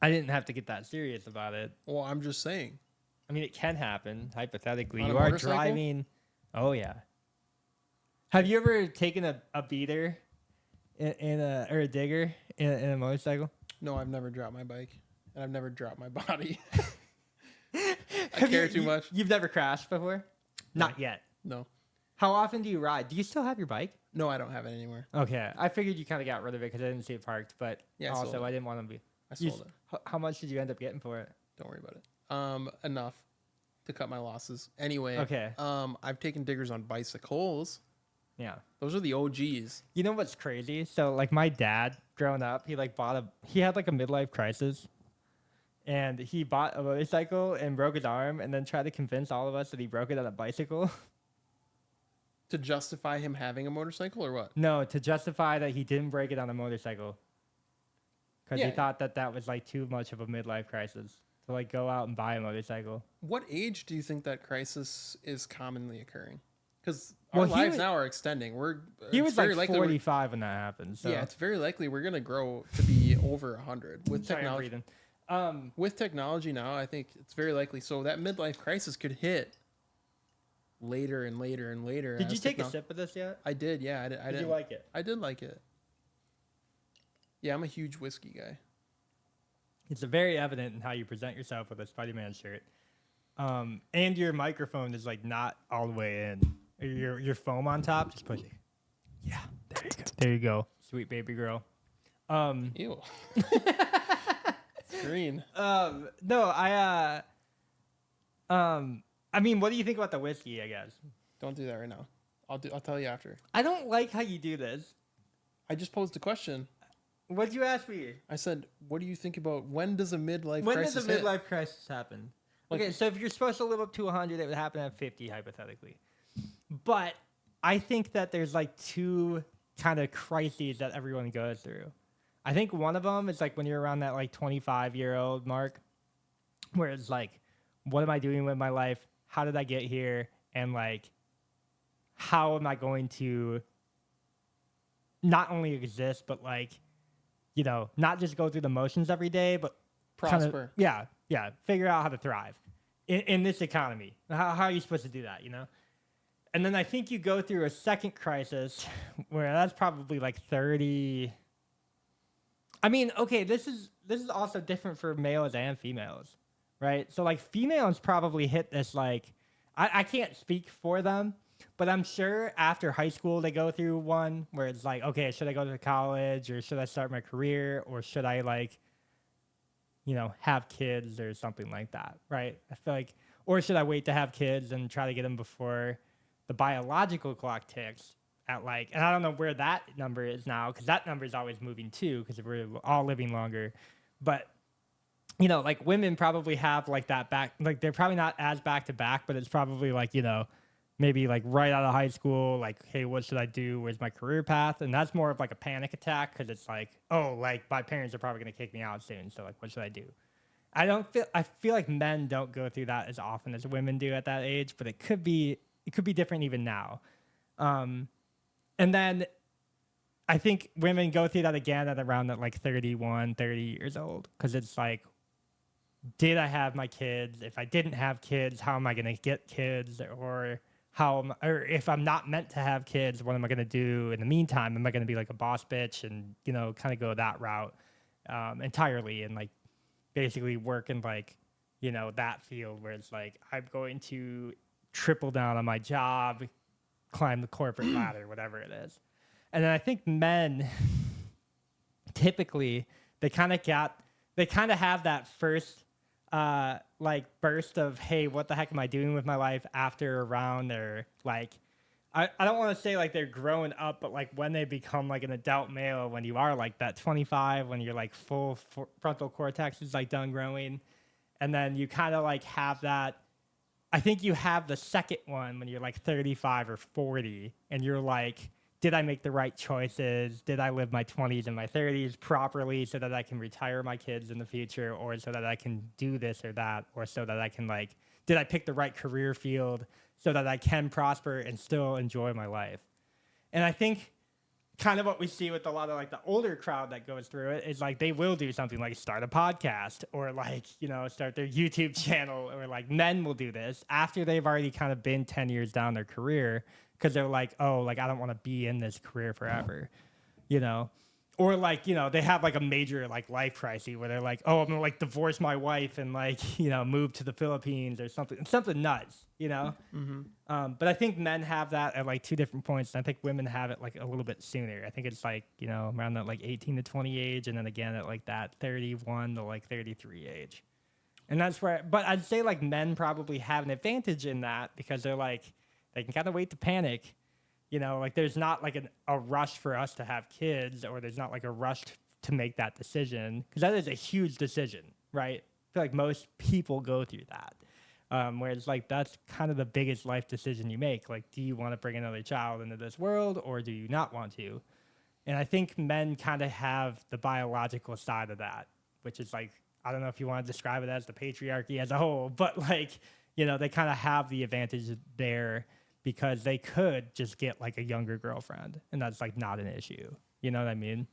I didn't have to get that serious about it. Well, I'm just saying. I mean, it can happen hypothetically. On a You are motorcycle? driving. Oh yeah. Have you ever taken a beater or a digger in a motorcycle? No, I've never dropped my bike, and I've never dropped my body. Have care too much. You've never crashed before? Not yet. No, How often do you ride? Do you still have your bike? no, I don't have it anymore. Okay, I figured you kind of got rid of it because I didn't see it parked. But Yeah, I sold also it. I didn't want to be. I sold it. How much did you end up getting for it? Don't worry about it. Enough to cut my losses. Anyway. Okay. I've taken diggers on bicycles. Yeah. Those are the OGs. You know what's crazy? So like my dad, growing up, he had like a midlife crisis, and he bought a motorcycle and broke his arm, and then tried to convince all of us that he broke it on a bicycle. To justify him having a motorcycle or what? No, to justify that he didn't break it on a motorcycle, because he Yeah. thought that was like too much of a midlife crisis to like go out and buy a motorcycle. What age do you think that crisis is commonly occurring? Because Well, our he lives was- now are extending. He it's was very like likely we're- 45 when that happened. So Yeah, it's very likely we're gonna grow to be over 100 with Sorry, I'm technology. breathing. With technology now, I think it's very likely. So that midlife crisis could hit later and later and later. Did you as take a techno- sip of this yet? I did. Yeah, I did. Did you like it? I did like it. Yeah, I'm a huge whiskey guy. It's very evident in how you present yourself with a Spider-Man shirt. And your microphone is like not all the way in. Your foam on top, just push it. Yeah, there you go. There you go, sweet baby girl. Ew. It's green. No, I mean, what do you think about the whiskey? I guess Don't do that right now. I'll tell you after. I don't like how you do this. I just posed a question. What'd you ask me? I said, "What do you think about when does a midlife When crisis does a hit?" midlife crisis happen? Like- Okay, so if you're supposed to live up to 100, it would happen at 50, hypothetically. But I think that there's like two kind of crises that everyone goes through. I think one of them is like when you're around that like 25-year-old mark, where it's like, what am I doing with my life? How did I get here? And like, how am I going to not only exist, but like, not just go through the motions every day, but Prosper. yeah, figure out how to thrive in this economy. How are you supposed to do that, And then I think you go through a second crisis where that's probably like 30. I mean, okay, this is also different for males and females, right? So like females probably hit this like, I can't speak for them, but I'm sure after high school they go through one where it's like, okay, should I go to college or should I start my career or should I like, have kids or something like that, right? I feel like, or should I wait to have kids and try to get them before the biological clock ticks at like, and I don't know where that number is now because that number is always moving too because we're all living longer. But, like women probably have like that back, like they're probably not as back to back, but it's probably like, maybe like right out of high school, like, hey, what should I do? Where's my career path? And that's more of like a panic attack because it's like, oh, like my parents are probably going to kick me out soon. So like, what should I do? I feel like men don't go through that as often as women do at that age, but it could be different even now. And then I think women go through that again at around that like 31, 30 years old because it's like, did I have my kids? If I didn't have kids, how am I going to get kids? Or or if I'm not meant to have kids, what am I going to do in the meantime? Am I going to be like a boss bitch and, kind of go that route entirely and like basically work in like, that field where it's like, I'm going to triple down on my job, climb the corporate ladder, whatever it is. And then I think men typically they kind of have that first like burst of, hey, what the heck am I doing with my life after around their like I don't want to say like they're growing up, but like when they become like an adult male, when you are like that 25, when you're like frontal cortex is like done growing, and then you kind of like have that. I think you have the second one when you're like 35 or 40, and you're like, did I make the right choices? Did I live my 20s and my 30s properly so that I can retire my kids in the future, or so that I can do this or that, or so that I can like, did I pick the right career field so that I can prosper and still enjoy my life? And I think kind of what we see with a lot of like the older crowd that goes through it is like they will do something like start a podcast or like, start their YouTube channel, or like men will do this after they've already kind of been 10 years down their career because they're like, oh, like I don't want to be in this career forever, you know? Or like, they have like a major like life crisis where they're like, oh, I'm gonna like divorce my wife and like, move to the Philippines or something nuts, Mm-hmm. But I think men have that at like two different points. And I think women have it like a little bit sooner. I think it's like, around that like 18 to 20 age. And then again at like that 31 to like 33 age. And that's where, but I'd say like men probably have an advantage in that because they're like, they can kind of wait to panic. Like there's not like a rush for us to have kids, or there's not like a rush to make that decision because that is a huge decision, right? I feel like most people go through that. Whereas like that's kind of the biggest life decision you make. Like, do you want to bring another child into this world or do you not want to? And I think men kind of have the biological side of that, which is like, I don't know if you want to describe it as the patriarchy as a whole, but like, they kind of have the advantage there because they could just get like a younger girlfriend and that's like not an issue. You know what I mean?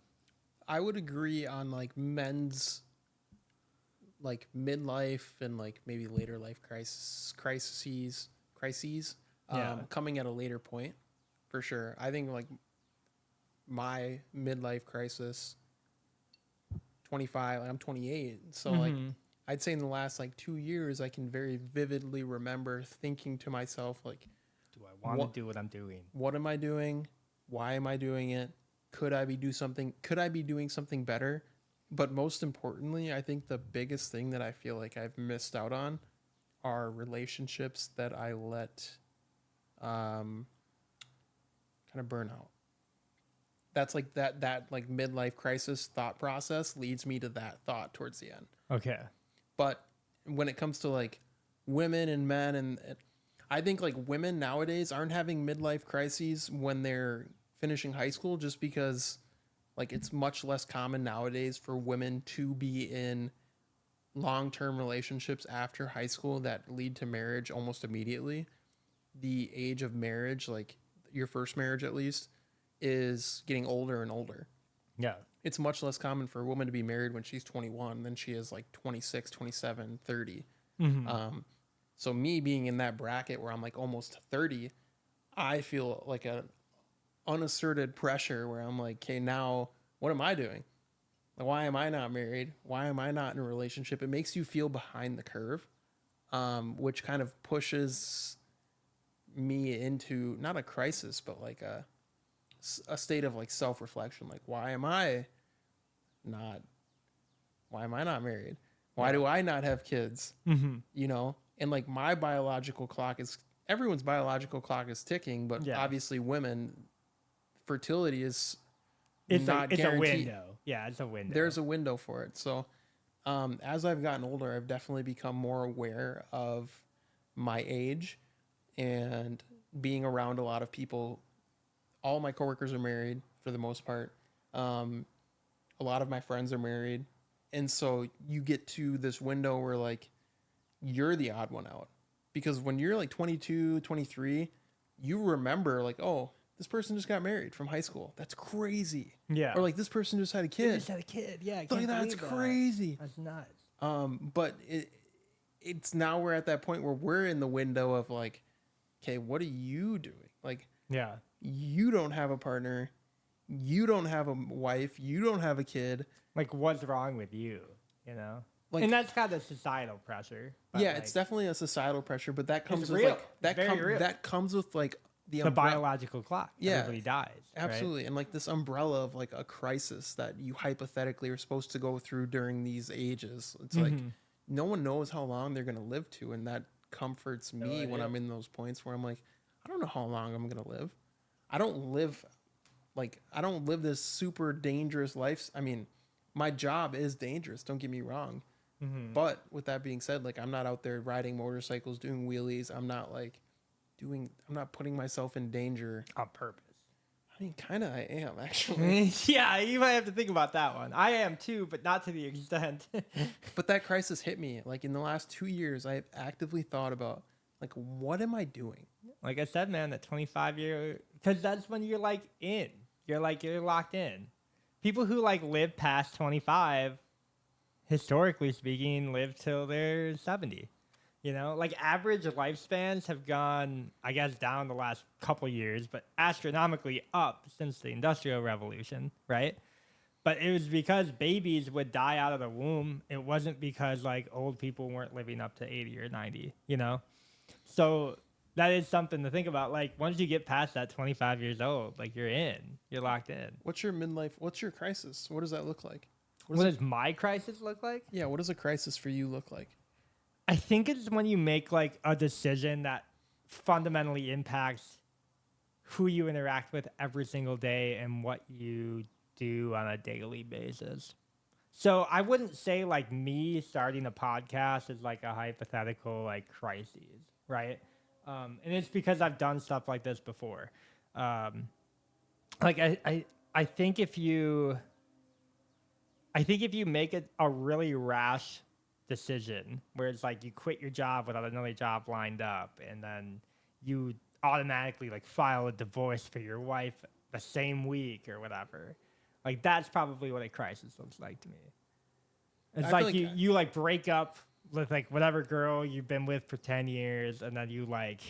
I would agree on like men's like midlife and like maybe later life crises Yeah. coming at a later point for sure. I think like my midlife crisis 25, like I'm 28, so like Mm-hmm. I'd say in the last like 2 years I can very vividly remember thinking to myself like, Do I want to what do what I'm doing? what am I doing, why am I doing it, could I be doing something better? But most importantly, I think the biggest thing that I feel like I've missed out on are relationships that I let kind of burn out. That's like that like midlife crisis thought process leads me to that thought towards the end. Okay. But when it comes to like women and men, and I think like women nowadays aren't having midlife crises when they're finishing high school, just because like it's much less common nowadays for women to be in long-term relationships after high school that lead to marriage almost immediately. The age of marriage, like your first marriage at least, is getting older and older. Yeah. It's much less common for a woman to be married when she's 21 than she is like 26, 27, 30. Mm-hmm. So me being in that bracket where I'm like almost 30, I feel like a unasserted pressure where I'm like, okay, now what am I doing? Like, why am I not married? Why am I not in a relationship? It makes you feel behind the curve, which kind of pushes me into not a crisis, but like a state of like self reflection. Like, not? Why am I not married? Why Yeah. do I not have kids? Mm-hmm. You know, and like everyone's biological clock is ticking, but Yeah. obviously women fertility is It's not a guaranteed. window. Yeah, it's a window. There's a window for it. So as I've gotten older, I've definitely become more aware of my age and being around a lot of people. All my coworkers are married for the most part. Um, a lot of my friends are married. And so you get to this window where like you're the odd one out. Because when you're like 22, 23, you remember like, oh, this person just got married from high school. That's crazy. Yeah. Or like this person just had a They kid. just had a kid. Yeah, I Like can't that's believe that. crazy. That's nuts. But it's now we're at that point where we're in the window of like, okay, what are you doing? Like, Yeah. you don't have a partner, you don't have a wife, you don't have a kid. Like, what's wrong with you? You know? And Like, that's kind of societal pressure. But yeah, it's like, definitely a societal pressure, but that it's comes with real. like It's very real. that comes with like the The umbrella. biological clock. Yeah, Everybody dies. absolutely. And like this umbrella of like a crisis that you hypothetically are supposed to go through during these ages. It's Right? like no one knows how long they're going to live to. And that comforts No me when idea. I'm in those points where I'm like, I don't know how long I'm going to live. I don't live I don't live this super dangerous life. I mean, my job is dangerous. Don't get me wrong. But with that being said, like I'm not out there riding motorcycles, doing wheelies. I'm not putting myself in danger. On purpose. I mean, kind of I am actually. Yeah, you might have to think about that one. I am too, but not to the extent. But that crisis hit me. Like in the last 2 years, I've actively thought about like, what am I doing? Like I said, man, that 25-year, because that's when you're like in. You're locked in. People who like live past 25, historically speaking, live till they're 70. You know, like average lifespans have gone, I guess, down the last couple years, but astronomically up since the Industrial Revolution, right? But it was because babies would die out of the womb. It wasn't because like old people weren't living up to 80 or 90, you know? So that is something to think about. Like once you get past that 25 years old, like you're locked in. What's your midlife? What's your crisis? What does that look like? What does my crisis look like? Yeah, what does a crisis for you look like? I think it's when you make like a decision that fundamentally impacts who you interact with every single day and what you do on a daily basis. So I wouldn't say like me starting a podcast is like a hypothetical like crises, right? And it's because I've done stuff like this before. Um, like I think if you make it a really rash decision where it's like you quit your job without another job lined up and then you automatically like file a divorce for your wife the same week or whatever, like that's probably what a crisis looks like to me. It's I feel like you like break up with like whatever girl you've been with for 10 years and then you like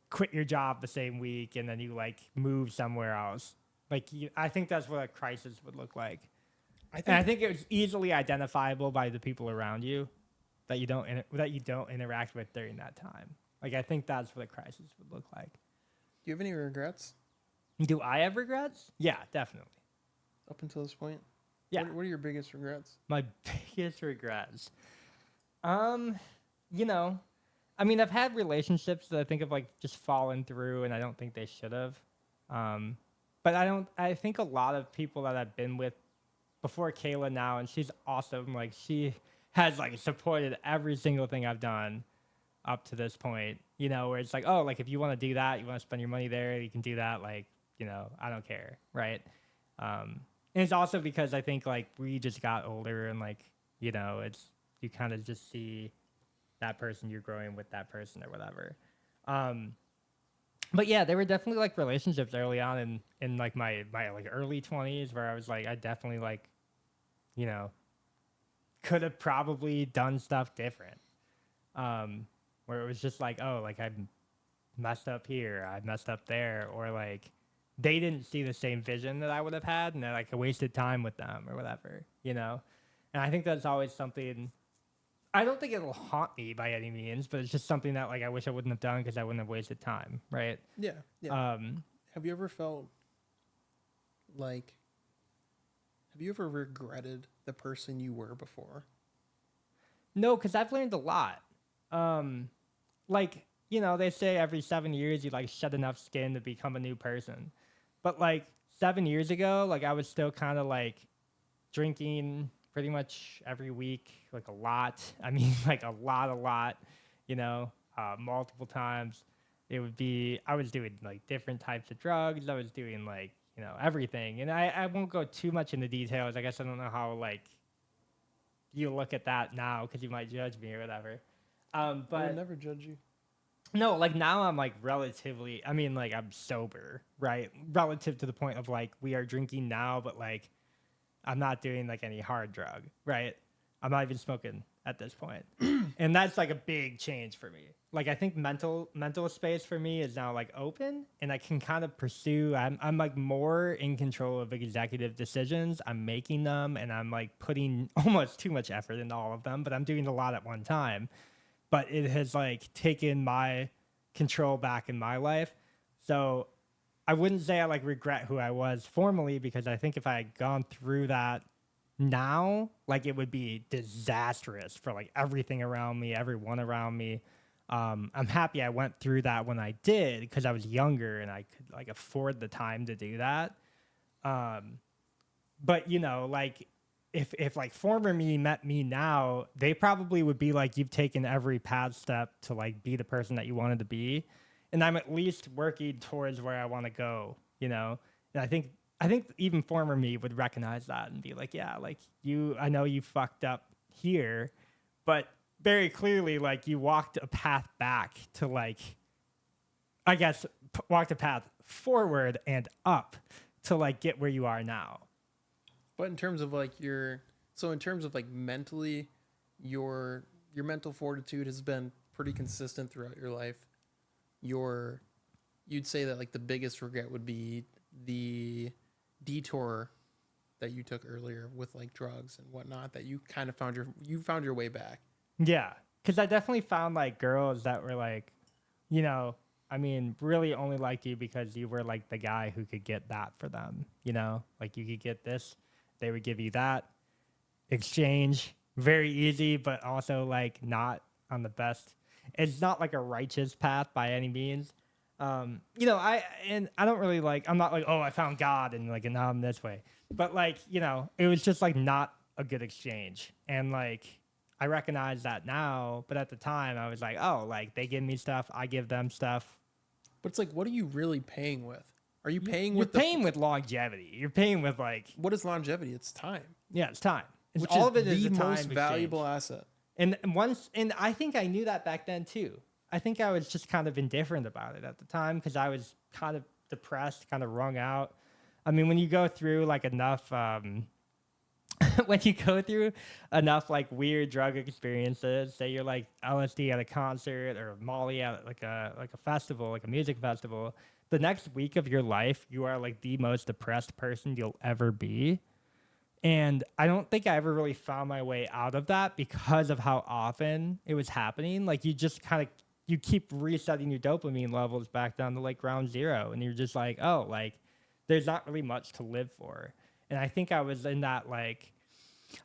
quit your job the same week and then you like move somewhere else. Like I think that's what a crisis would look like. And I think it's easily identifiable by the people around you that you don't interact with during that time. Like I think that's what a crisis would look like. Do you have any regrets Do I have regrets? Yeah, definitely. up until this point? Yeah. What are your biggest regrets? My biggest regrets. You know, I mean, I've had relationships that I think have like just fallen through, and I don't think they should have. But I don't. I think a lot of people that I've been with before Kayla now, and she's awesome. Like she has like supported every single thing I've done up to this point. You know, where it's like, oh, like if you want to do that, you want to spend your money there, you can do that. Like, you know, I don't care, right? And it's also because I think like we just got older and like, you know, it's you kind of just see that person you're growing with that person or whatever. But yeah, there were definitely like relationships early on in like my like early 20s where I was like I definitely like, you know, could have probably done stuff different. Where it was just like, oh, like I messed up here, I messed up there, or like they didn't see the same vision that I would have had, and that like I wasted time with them or whatever, you know. And I think that's always something. I don't think it'll haunt me by any means, but it's just something that like I wish I wouldn't have done because I wouldn't have wasted time, right? Yeah, yeah. Have you ever felt like, have you ever regretted the person you were before? No, because I've learned a lot. Like you know, they say every 7 years you like shed enough skin to become a new person, but like 7 years ago, like I was still kind of like drinking pretty much every week, like a lot. I mean, like a lot, you know, multiple times. It would be, I was doing like different types of drugs. I was doing like, you know, everything. And I won't go too much into details. I guess I don't know how like you look at that now because you might judge me or whatever. I would But never judge you. no, like now I'm like relatively, I mean, like I'm sober, right? Relative to the point of like we are drinking now, but like I'm not doing like any hard drug, right? I'm not even smoking at this point. And that's like a big change for me. Like I think mental space for me is now like open and I can kind of pursue I'm like more in control of executive decisions. I'm making them and I'm like putting almost too much effort into all of them, but I'm doing a lot at one time. But it has like taken my control back in my life. So I wouldn't say I like regret who I was formerly because I think if I had gone through that now, like it would be disastrous for like everything around me, everyone around me. I'm happy I went through that when I did because I was younger and I could like afford the time to do that. Um, but you know, like if like former me met me now, they probably would be like, you've taken every path step to like be the person that you wanted to be, and I'm at least working towards where I want to go. You know, and I think even former me would recognize that and be like, yeah, like I know you fucked up here, but very clearly, like you walked a path back to like, I guess, walked a path forward and up to like get where you are now. But in terms of like so in terms of like mentally, your mental fortitude has been pretty consistent throughout your life. Your You'd say that like the biggest regret would be the detour that you took earlier with like drugs and whatnot, that you kind of found your way back. Yeah, because I definitely found like girls that were like, you know, I mean, really only liked you because you were like the guy who could get that for them. You know, like you could get this, they would give you that exchange, very easy, but also like not on the best. It's not like a righteous path by any means. You know, I don't really like. I'm not like, oh, I found God and like and now I'm this way. But like, you know, it was just like not a good exchange, and like I recognize that now. But at the time, I was like, oh, like they give me stuff, I give them stuff. But it's like, what are you really paying with? Are you paying You're with paying with longevity. You're paying with like, what is longevity? It's time, yeah, it's time. It's which all is of it is the a most time valuable exchange. asset. And I think I knew that back then too. I think I was just kind of indifferent about it at the time because I was kind of depressed, kind of wrung out. I mean, when you go through like enough, when you go through enough like weird drug experiences, say you're like LSD at a concert or Molly at like a festival, like a music festival, the next week of your life, you are like the most depressed person you'll ever be. And I don't think I ever really found my way out of that because of how often it was happening. Like you just kind of you keep resetting your dopamine levels back down to like ground zero, and you're just like, oh, like there's not really much to live for. And I think I was in that like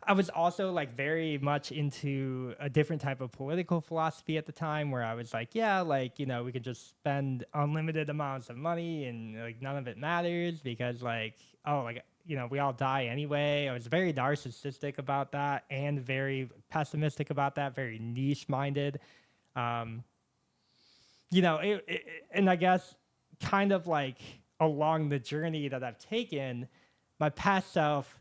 I was also like very much into a different type of political philosophy at the time where I was like, yeah, like, you know, we could just spend unlimited amounts of money and like none of it matters because like, oh, like, you know, we all die anyway. I was very narcissistic about that and very pessimistic about that, very niche minded. Um, you know, and I guess kind of like along the journey that I've taken, my past self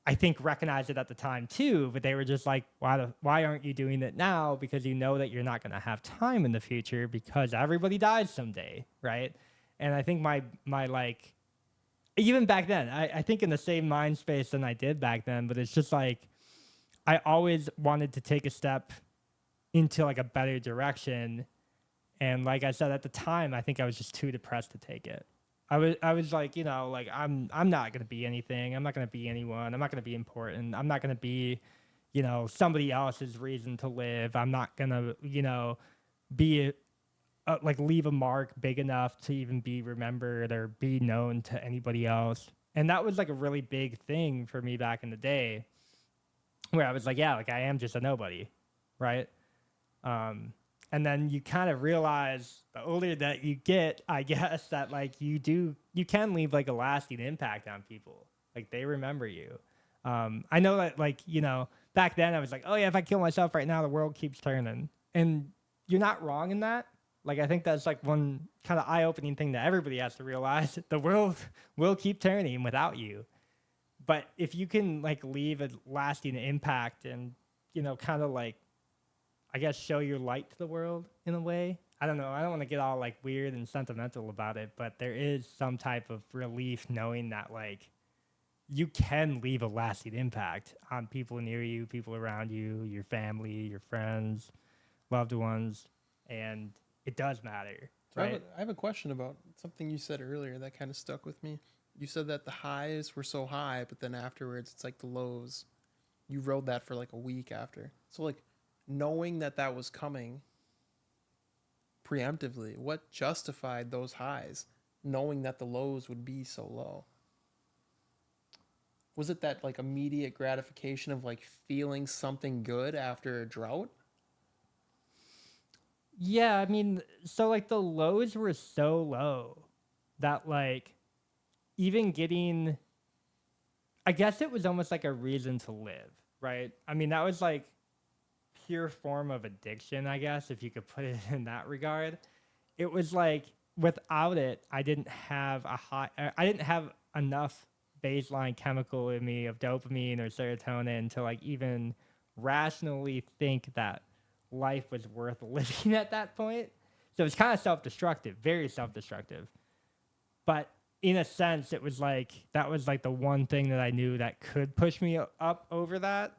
I think recognized it at the time too, but they were just like, why aren't you doing it now? Because you know that you're not going to have time in the future because everybody dies someday, right? And I think my like even back then, I think in the same mind space than I did back then, but it's just like I always wanted to take a step into like a better direction. And like I said at the time, I think I was just too depressed to take it. I was like, you know, like I'm not gonna be anything. I'm not gonna be anyone. I'm not gonna be important. I'm not gonna be, you know, somebody else's reason to live. I'm not gonna, you know, be like leave a mark big enough to even be remembered or be known to anybody else. And that was like a really big thing for me back in the day, where I was like, yeah, like I am just a nobody, right? Um, and then you kind of realize the older that you get, I guess that like you can leave like a lasting impact on people. Like they remember you. I know that like, you know, back then I was like, oh yeah, if I kill myself right now, the world keeps turning. And you're not wrong in that. Like I think that's like one kind of eye-opening thing that everybody has to realize. The world will keep turning without you. But if you can like leave a lasting impact and, you know, kind of like I guess show your light to the world in a way. I don't know. I don't want to get all like weird and sentimental about it, but there is some type of relief knowing that like you can leave a lasting impact on people near you, people around you, your family, your friends, loved ones, and it does matter, So right? I have a question about something you said earlier that kind of stuck with me. You said that the highs were so high, but then afterwards it's like the lows. You rode that for like a week after. So like knowing that that was coming preemptively, what justified those highs? Knowing that the lows would be so low. Was it that like immediate gratification of like feeling something good after a drought? Yeah, I mean, so like the lows were so low that like even getting, I guess it was almost like a reason to live, right? I mean, that was like pure form of addiction, I guess, if you could put it in that regard. It was like without it, I didn't have enough baseline chemical in me of dopamine or serotonin to like even rationally think that life was worth living at that point. So it's kind of self-destructive, very self-destructive. But in a sense, it was like that was like the one thing that I knew that could push me up over that.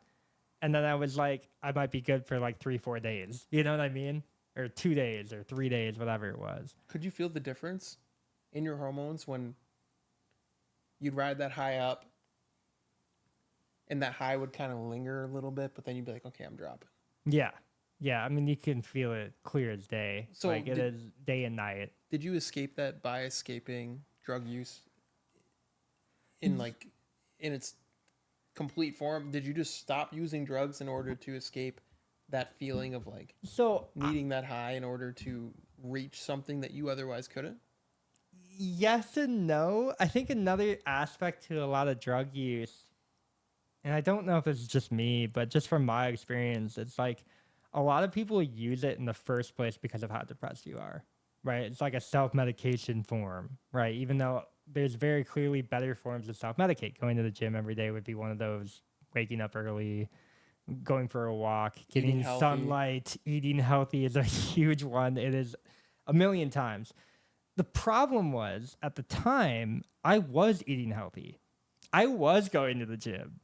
And then I was like, I might be good for like 3, 4 days. You know what I mean? Or 2 days or 3 days, whatever it was. Could you feel the difference in your hormones when you'd ride that high up and that high would kind of linger a little bit, but then you'd be like, okay, I'm dropping. Yeah. Yeah. I mean, you can feel it clear as day. So Like it is day and night. did you escape that by escaping drug use in like in its complete form? Did you just stop using drugs in order to escape that feeling of like So, needing that high in order to reach something that you otherwise couldn't? yes and no. I think another aspect to a lot of drug use, and I don't know if it's just me, but just from my experience, it's like a lot of people use it in the first place because of how depressed you are, right? It's like a self medication form, right? Even though there's very clearly better forms of self medicate. Going to the gym every day would be one of those, waking up early, going for a walk, Eating getting healthy. sunlight, eating healthy is a huge one. It is a million times. The problem was at the time, I was eating healthy. I was going to the gym.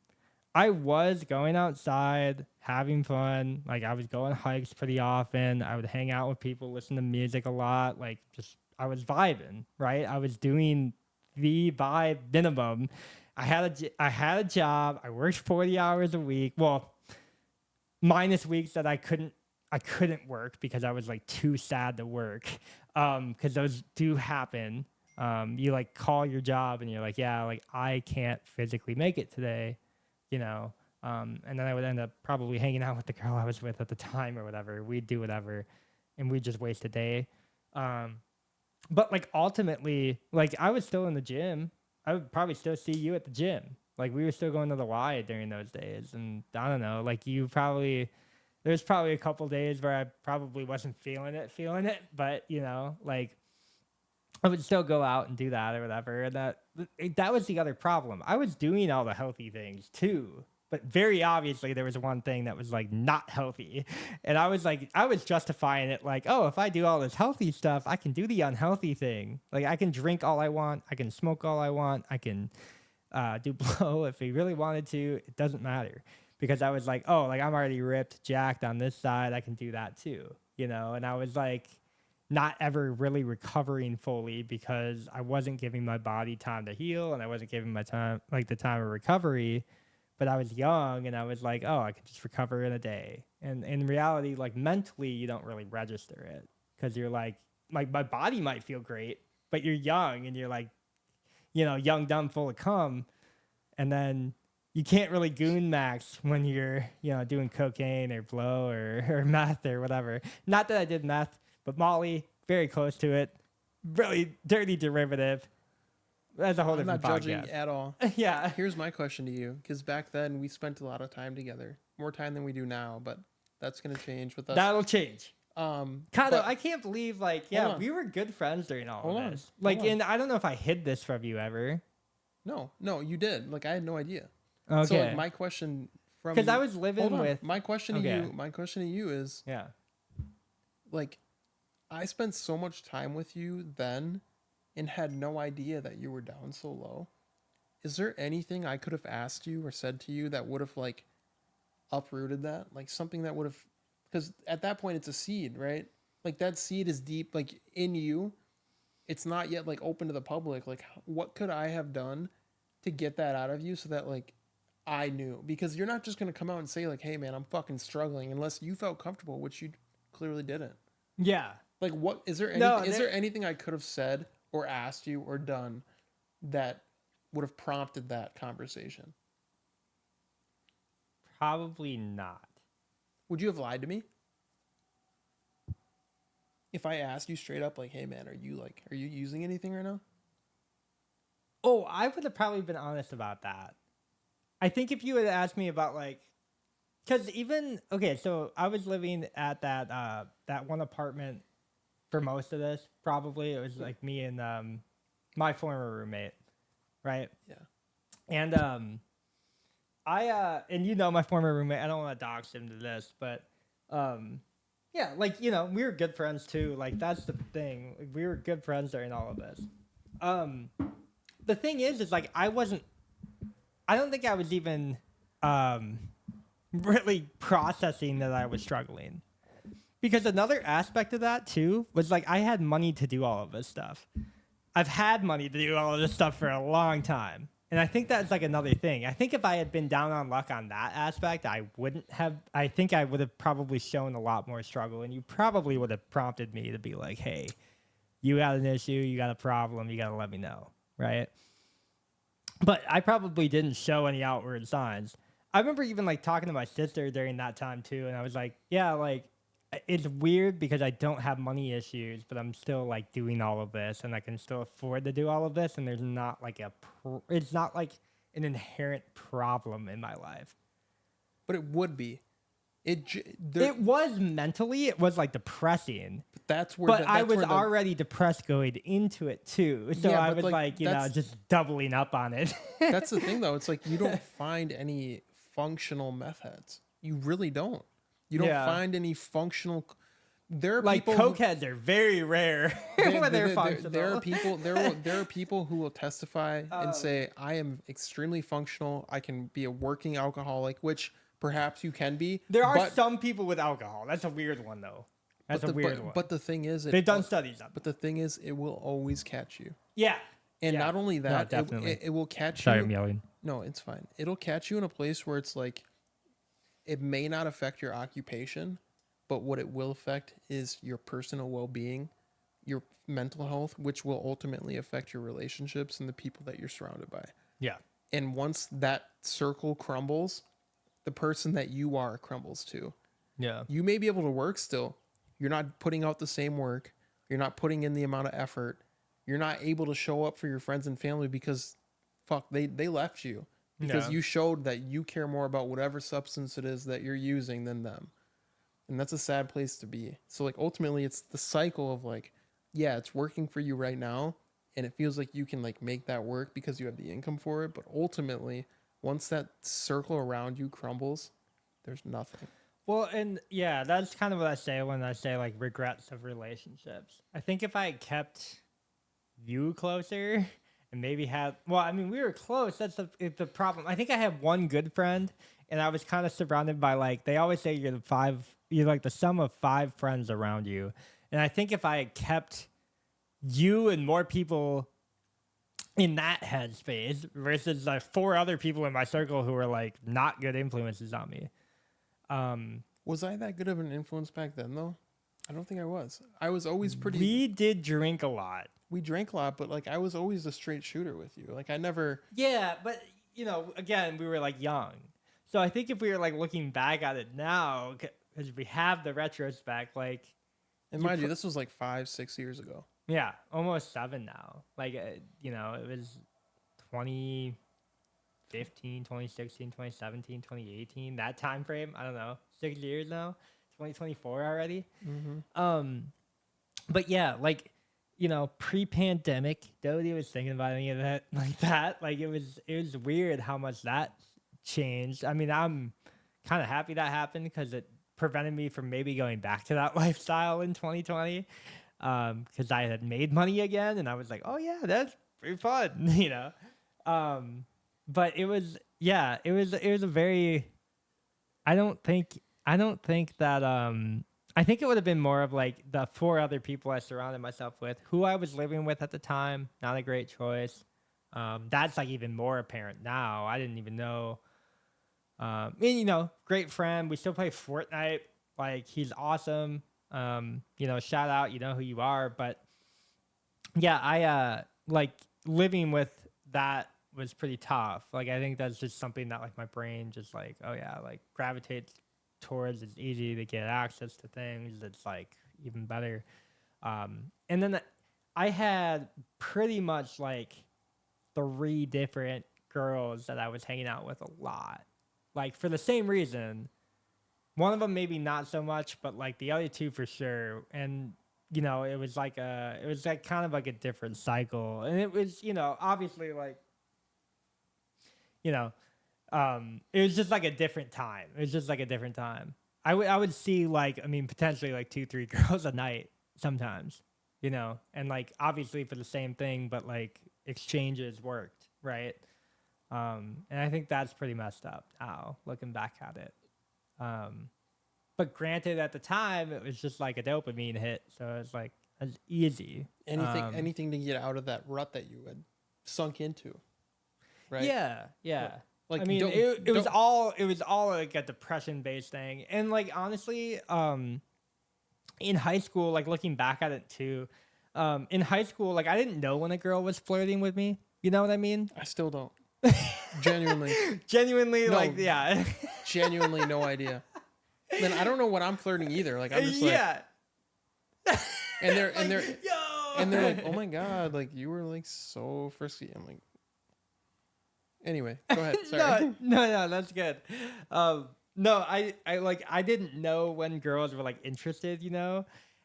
I was going outside, having fun. Like I was going hikes pretty often. I would hang out with people, listen to music a lot. Like just I was vibing, right? I was doing the vibe minimum. I had a job. I worked 40 hours a week. Well, minus weeks that I couldn't work because I was like too sad to work. Because those do happen. You like call your job and you're like, yeah, like I can't physically make it today, you know. And then I would end up probably hanging out with the girl I was with at the time or whatever. We'd do whatever, and we'd just waste a day. Um, but like ultimately, like I was still in the gym. I would probably still see you at the gym. Like we were still going to the Y during those days, and I don't know. Like you probably, there's probably a couple days where I probably wasn't feeling it, but you know, like I would still go out and do that or whatever. And that was the other problem. I was doing all the healthy things too, but very obviously there was one thing that was like not healthy. And I was justifying it like, oh, if I do all this healthy stuff, I can do the unhealthy thing. Like I can drink all I want, I can smoke all I want, I can do blow if he really wanted to. It doesn't matter because I was like, oh, like I'm already ripped, jacked on this side. I can do that too, you know. And I was like, not ever really recovering fully because I wasn't giving my body time to heal and I wasn't giving my time like the time of recovery. But I was young and I was like, oh, I could just recover in a day. And in reality, like mentally, you don't really register it because you're like my body might feel great, but you're young and you're like, you know, young, dumb, full of cum. And then you can't really goon max when you're, you know, doing cocaine or blow or meth or whatever. Not that I did meth, but Molly, very close to it. Really dirty derivative. That's a whole I'm not different judging podcast. at all. Yeah. Here's my question to you, because back then we spent a lot of time together, more time than we do now, but that's gonna change with us. That'll change. Cotto, But I can't believe, like, hold yeah, on, we were good friends during all of hold on, this. hold Like, on. and I don't know if I hid this from you ever. No, no, you did. Like I had no idea. So like Okay. my question Because I from was hold living on, with, okay. my question to you is Yeah. like I spent so much time with you then and had no idea that you were down so low. Is there anything I could have asked you or said to you that would have like uprooted that? Like something that would have, because at that point it's a seed, right? Like that seed is deep, like in you. It's not yet like open to the public. Like what could I have done to get that out of you so that like I knew? Because you're not just gonna come out and say like, "Hey man, I'm fucking struggling," unless you felt comfortable, which you clearly didn't. Yeah. Like, what is there No, anything? Is there anything I could have said or asked you or done that would have prompted that conversation? probably not. Would you have lied to me if I asked you straight up, like, "Hey man, are you using anything right now?" Oh, I would have probably been honest about that. I think if you had asked me about like, because even okay, so I was living at that one apartment for most of this. Probably it was like me and my former roommate, right? Yeah. And I and you know my former roommate. I don't want to dox him to this, but yeah, like we were good friends too. Like that's the thing. Like, we were good friends during all of this. Um, the thing is like I wasn't. I don't think I was even um really processing that I was struggling. Because another aspect of that too was like I had money to do all of this stuff. I've had money to do all of this stuff for a long time. And I think that's like another thing. I think if I had been down on luck on that aspect, I wouldn't have. I think I would have probably shown a lot more struggle. And you probably would have prompted me to be like, hey, you got an issue, you got a problem, you got to let me know. Right. But I probably didn't show any outward signs. I remember even like talking to my sister during that time too. And I was like, yeah, like it's weird because I don't have money issues, but I'm still like doing all of this and I can still afford to do all of this. And there's not like it's not like an inherent problem in my life. But it would be. It was mentally, it was like depressing, That's where. but I That's was where already depressed going into it too. So Yeah, I but was like, just doubling up on it. that's the thing though. It's like you don't find any functional methods. You really don't. You don't Yeah. find any functional. There are Like people. cokeheads are very rare when they're functional. There are people. There are people who will testify and say, "I am extremely functional. I can be a working alcoholic," which perhaps you can be. There are but, some people with alcohol. That's a weird one, though. That's a weird one. But the thing is, They've done studies on it. But the thing is, it will always catch you. Yeah. And Yeah. not only No, that, definitely. it will catch Sorry, you. I'm yelling. No, it's fine. It'll catch you in a place where it's like, it may not affect your occupation, but what it will affect is your personal well-being, your mental health, which will ultimately affect your relationships and the people that you're surrounded by. Yeah. And once that circle crumbles, the person that you are crumbles too. Yeah. You may be able to work still. You're not putting out the same work. You're not putting in the amount of effort. You're not able to show up for your friends and family because they left you because you showed that you care more about whatever substance it is that you're using than them. And that's a sad place to be. So like ultimately it's the cycle of like, yeah, it's working for you right now and it feels like you can like make that work because you have the income for it, but ultimately once that circle around you crumbles, there's nothing. Well, and yeah, that's kind of what I say when I say like regrets of relationships. I think if I had kept you closer and maybe had, well, I mean, we were close. That's the problem. I think I had one good friend, and I was kind of surrounded by like they always say you're like the sum of 5 friends around you. And I think if I had kept you and more people in that headspace versus like 4 other people in my circle who were like not good influences on me. Was I that good of an influence back then though? I don't think I was. I was always pretty. We did drink a lot. We drank a lot, but like I was always a straight shooter with you. Like I never. Yeah, but again, we were like young. So I think if we were like looking back at it now, because we have the retrospect, like, And mind you, this was like 5-6 years ago. yeah, almost 7 now. Like, it was 2015, 2016, 2017, 2018, that time frame. I don't know, 6 years now, 2024 already. Mm-hmm. But yeah, like, pre-pandemic, nobody was thinking about any of that like that. Like it was weird how much that changed. I mean, I'm kind of happy that happened because it prevented me from maybe going back to that lifestyle in 2020. Because I had made money again, and I was like, oh yeah, that's pretty fun, but it was, yeah, it was a very, I don't think that I think it would have been more of like the four other people I surrounded myself with, who I was living with at the time. Not a great choice. That's like even more apparent now. I didn't even know. And great friend. We still play Fortnite. Like he's awesome. Shout out. You know who you are. But yeah, I like living with that was pretty tough. Like I think that's just something that like my brain just like, oh yeah, like gravitates towards. It's easy to get access to things. It's like even better. And then I had pretty much like three different girls that I was hanging out with a lot. Like for the same reason. One of them maybe not so much, but like the other two for sure. And it was like kind of like a different cycle. And it was, obviously like, you know, it was just like a different time. It was just like a different time. I would see like, I mean, potentially like two, three girls a night sometimes, and like obviously for the same thing, but like exchanges worked, right? And I think that's pretty messed up now looking back at it. But granted, at the time, it was just like a dopamine hit, so it was like it's easy. Anything to get out of that rut that you had sunk into, right? Yeah, yeah. I Like mean, don't it was all like a depression based thing, and like honestly, in high school, like looking back at it too, in high school, like I didn't know when a girl was flirting with me. You know what I mean? I still don't. Genuinely. Genuinely, No, like yeah, genuinely no idea. Then I don't know what I'm flirting either. Like I'm just like, yeah. and they're Yo, and they're like, oh my god, like you were like so frisky. I'm like, anyway, go ahead. Sorry. no, that's good. No, I didn't know when girls were like interested,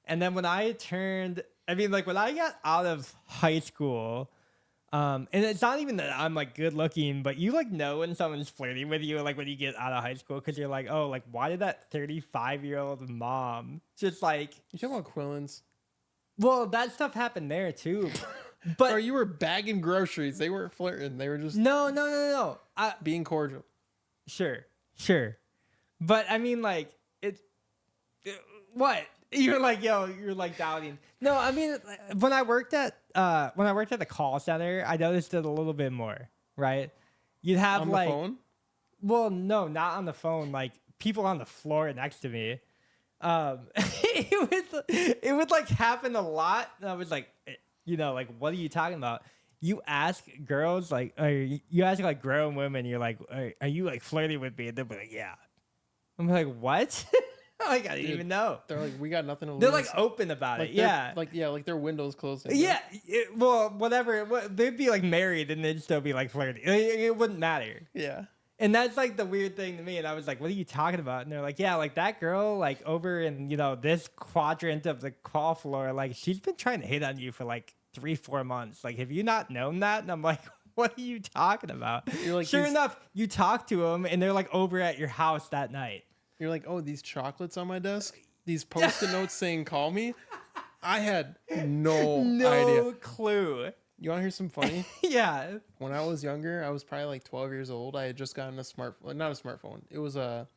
and then when I turned, I mean, like when I got out of high school, and it's not even that I'm like good looking, but you like know when someone's flirting with you, like when you get out of high school, because you're like, oh, like why did that 35-year-old mom just like, You talking about Quillins? well, that stuff happened there too, Or but you were bagging groceries. They weren't flirting. They were just no. being cordial. Sure. But I mean, like, what? You're like, yo, you're like doubting. No, I mean, when I worked at the call center, I noticed it a little bit more, right? You'd have On the like, phone? well, no, not on the phone, like people on the floor next to me. It would like happen a lot, and I was like, like, what are you talking about? You ask girls like, or you ask like grown women, you're like, are you like flirting with me? And they'll be like, yeah. I'm like, what? Like I didn't Dude, even know. They're like, we got nothing to lose. They're like open about like it. Yeah. like their windows closing. Yeah. Well, whatever. They'd be like married and they'd still be like flirting. It wouldn't matter. Yeah. And that's like the weird thing to me. And I was like, what are you talking about? And they're like, yeah, like that girl, like over in, this quadrant of the call floor, like she's been trying to hit on you for like 3-4 months. Like, have you not known that? And I'm like, what are you talking about? You're like, sure enough, you talk to them and they're like over at your house that night. You're like, oh, these chocolates on my desk, these post-it notes saying "call me." I had no idea. Clue. You want to hear some funny? Yeah. When I was younger, I was probably like 12 years old. I had just gotten a smartphone, not a smartphone. It was a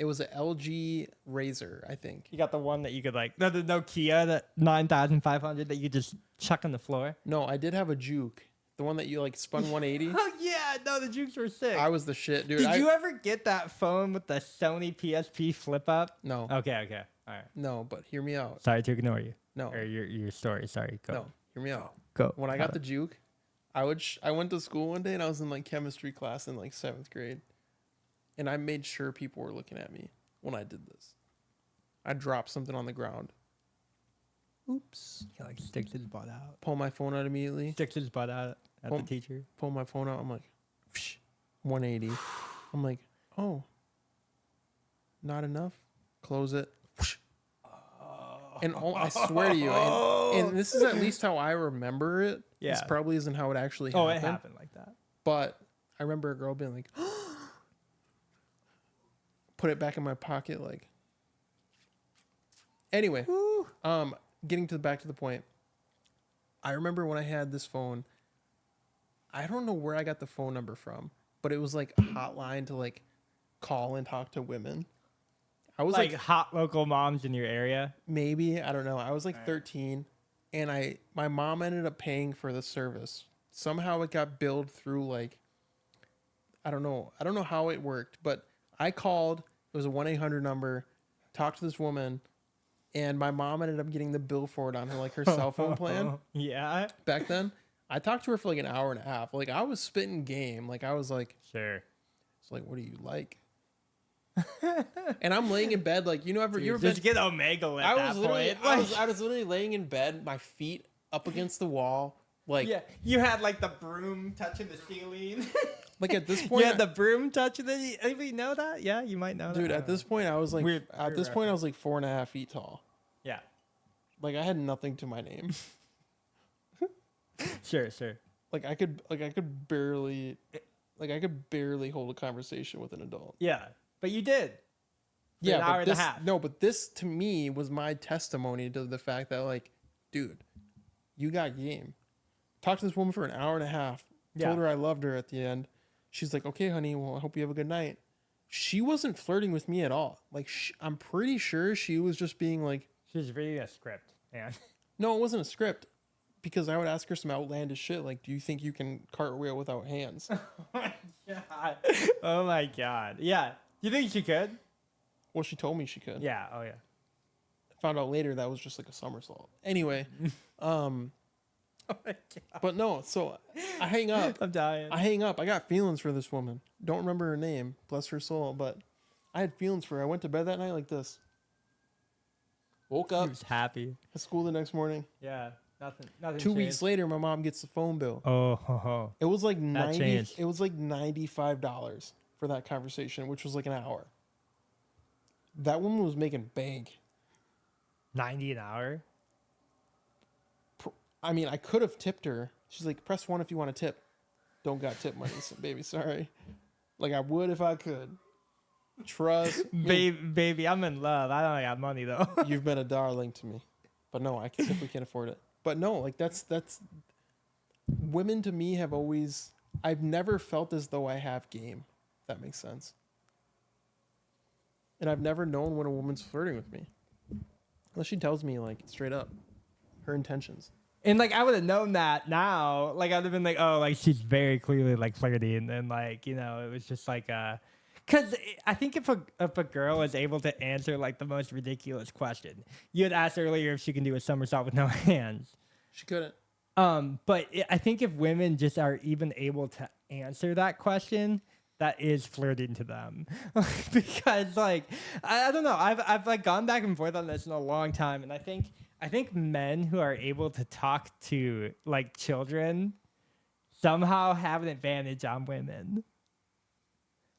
LG Razor, I think. You got the one that you could like, the Nokia, that 9500 that you just chuck on the floor. No, I did have a Juke, the one that you like spun 180. Oh yeah, no, the Jukes were sick. I was the shit, dude. Did you ever get that phone with the Sony PSP flip up? No. Okay, all right. No, but hear me out. Sorry to ignore you. No. Or your story. Sorry. Go. No, hear me out. Go. When I got the Juke, I went to school one day and I was in like chemistry class in like 7th grade, and I made sure people were looking at me when I did this. I dropped something on the ground. Oops. He like sticks his butt out. Pull my phone out immediately. Sticks his butt out at the teacher. Pull my phone out. I'm like, 180. I'm like, oh, not enough. Close it. And I swear to you, and this is at least how I remember it. Yeah. This probably isn't how it actually happened. Oh, it happened like that. But I remember a girl being like, put it back in my pocket, like. Anyway, back to the point. I remember when I had this phone, I don't know where I got the phone number from, but it was like a hotline to like call and talk to women. I was Like like hot local moms in your area. maybe, I don't know. I was like Right. 13 and my mom ended up paying for the service. Somehow it got billed through like I don't know. I don't know how it worked, but I called. It was a 1-800 number. Talked to this woman, and my mom ended up getting the bill for it on her like her cell phone plan Yeah. back then. I talked to her for like an hour and a half. Like I was spitting game. Like I was like, Sure. it's like, what do you like? And I'm laying in bed, like you ever Just been? get Omega at I that was literally, point. I was literally laying in bed, my feet up against the wall, like Yeah, you had like the broom touching the ceiling. like at this You point, had the broom touching the. Anybody know that? Yeah, you might know that. dude. At this point, I was like, Weird- at weird this point, I was like 4.5 feet tall. Yeah. Like I had nothing to my name. Sure, sure. Like I could barely hold a conversation with an adult. Yeah, but you did. For Yeah, an hour but and a this half. no, but this to me was my testimony to the fact that like, dude, you got game. Talked to this woman for an hour and a half. Yeah. Told her I loved her at the end. She's like, okay, honey, well, I hope you have a good night. She wasn't flirting with me at all. Like, I'm pretty sure she was just being like, She's reading a script, man. no, it wasn't a script. Because I would ask her some outlandish shit like, do you think you can cartwheel without hands? Oh my god. Oh my god. Yeah. You think she could? Well, she told me she could. Yeah. Oh yeah. Found out later that was just like a somersault. Anyway, Oh my god. but no, so I hang up. I'm dying. I got feelings for this woman. Don't remember her name, bless her soul, but I had feelings for her. I went to bed that night like this. Woke He up was happy. at school the next morning. Yeah. Nothing. Nothing. 2 changed. weeks later, my mom gets the phone bill. Oh. Ho, ho. It was like changed. It was like $95 for that conversation, which was like an hour. That woman was making bank. 90 an hour. I mean, I could have tipped her. She's like, press 1 if you want to tip. Don't got tip money, so baby. Sorry. Like I would if I could. Trust me. Baby, I'm in love. I don't got money though. You've been a darling to me, but no, I simply can't afford it. But no, like that's women to me have always. I've never felt as though I have game. If that makes sense. And I've never known when a woman's flirting with me, unless she tells me like straight up her intentions. And like I would have known that now. Like I'd have been like, oh, like she's very clearly like flirty, and then like it was just like because I think if a girl is able to answer like the most ridiculous question, you had asked earlier if she can do a somersault with no hands. She couldn't. But I think if women just are even able to answer that question, that is flirting to them. Because like I don't know, I've like gone back and forth on this in a long time, and I think men who are able to talk to like children somehow have an advantage on women.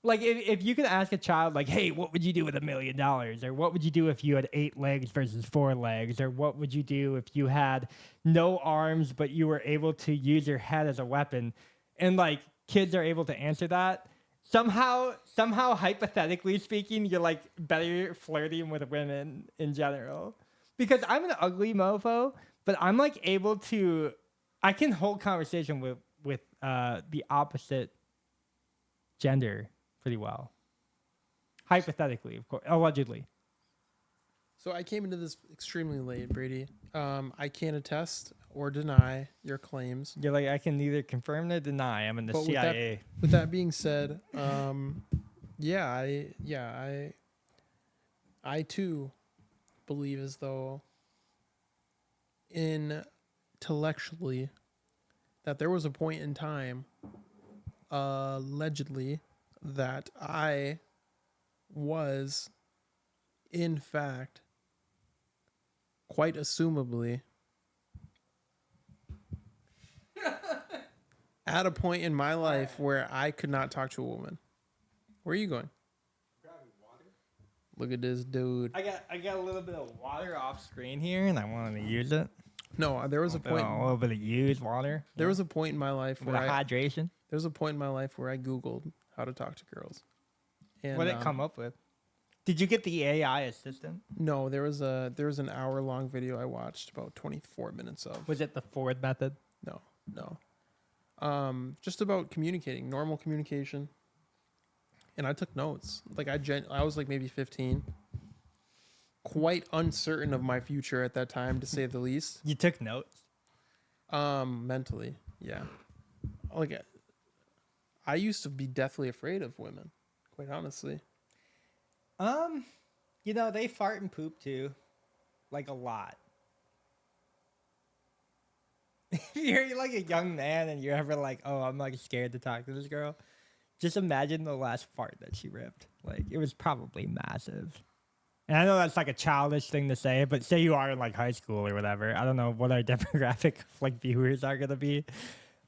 Like if you can ask a child like, hey, what would you do with $1 million? Or what would you do if you had 8 legs versus 4 legs? Or what would you do if you had no arms but you were able to use your head as a weapon? And like kids are able to answer that. Somehow hypothetically speaking, you're like better flirting with women in general. Because I'm an ugly mofo, but I'm like able to, I can hold conversation with the opposite gender pretty well. Hypothetically, of course, allegedly. So I came into this extremely late, Brady. I can't attest or deny your claims. You're like, I can neither confirm nor deny. I'm in the But CIA. With that being said, I too believe as though intellectually that there was a point in time, allegedly, that I was, in fact, quite assumably, at a point in my life where I could not talk to a woman. Where are you going? Look at this dude. I got a little bit of water off screen here, and I wanted to use it. No, there was a point. A little bit of used water. There was a point in my life with where hydration. there was a point in my life where I Googled how to talk to girls. And What did it come up with? Did you get the AI assistant? No, there was an hour-long video I watched about 24 minutes of. Was it the Ford method? No. Just about communicating, normal communication. And I took notes. Like I was like maybe 15, quite uncertain of my future at that time, to say the least. You took notes? Mentally, yeah. Like I used to be deathly afraid of women, quite honestly. Um, they fart and poop too, like a lot. If you're like a young man and you're ever like, oh, I'm like scared to talk to this girl, just imagine the last fart that she ripped. Like it was probably massive. And I know that's like a childish thing to say, but say you are in like high school or whatever. I don't know what our demographic like viewers are gonna be.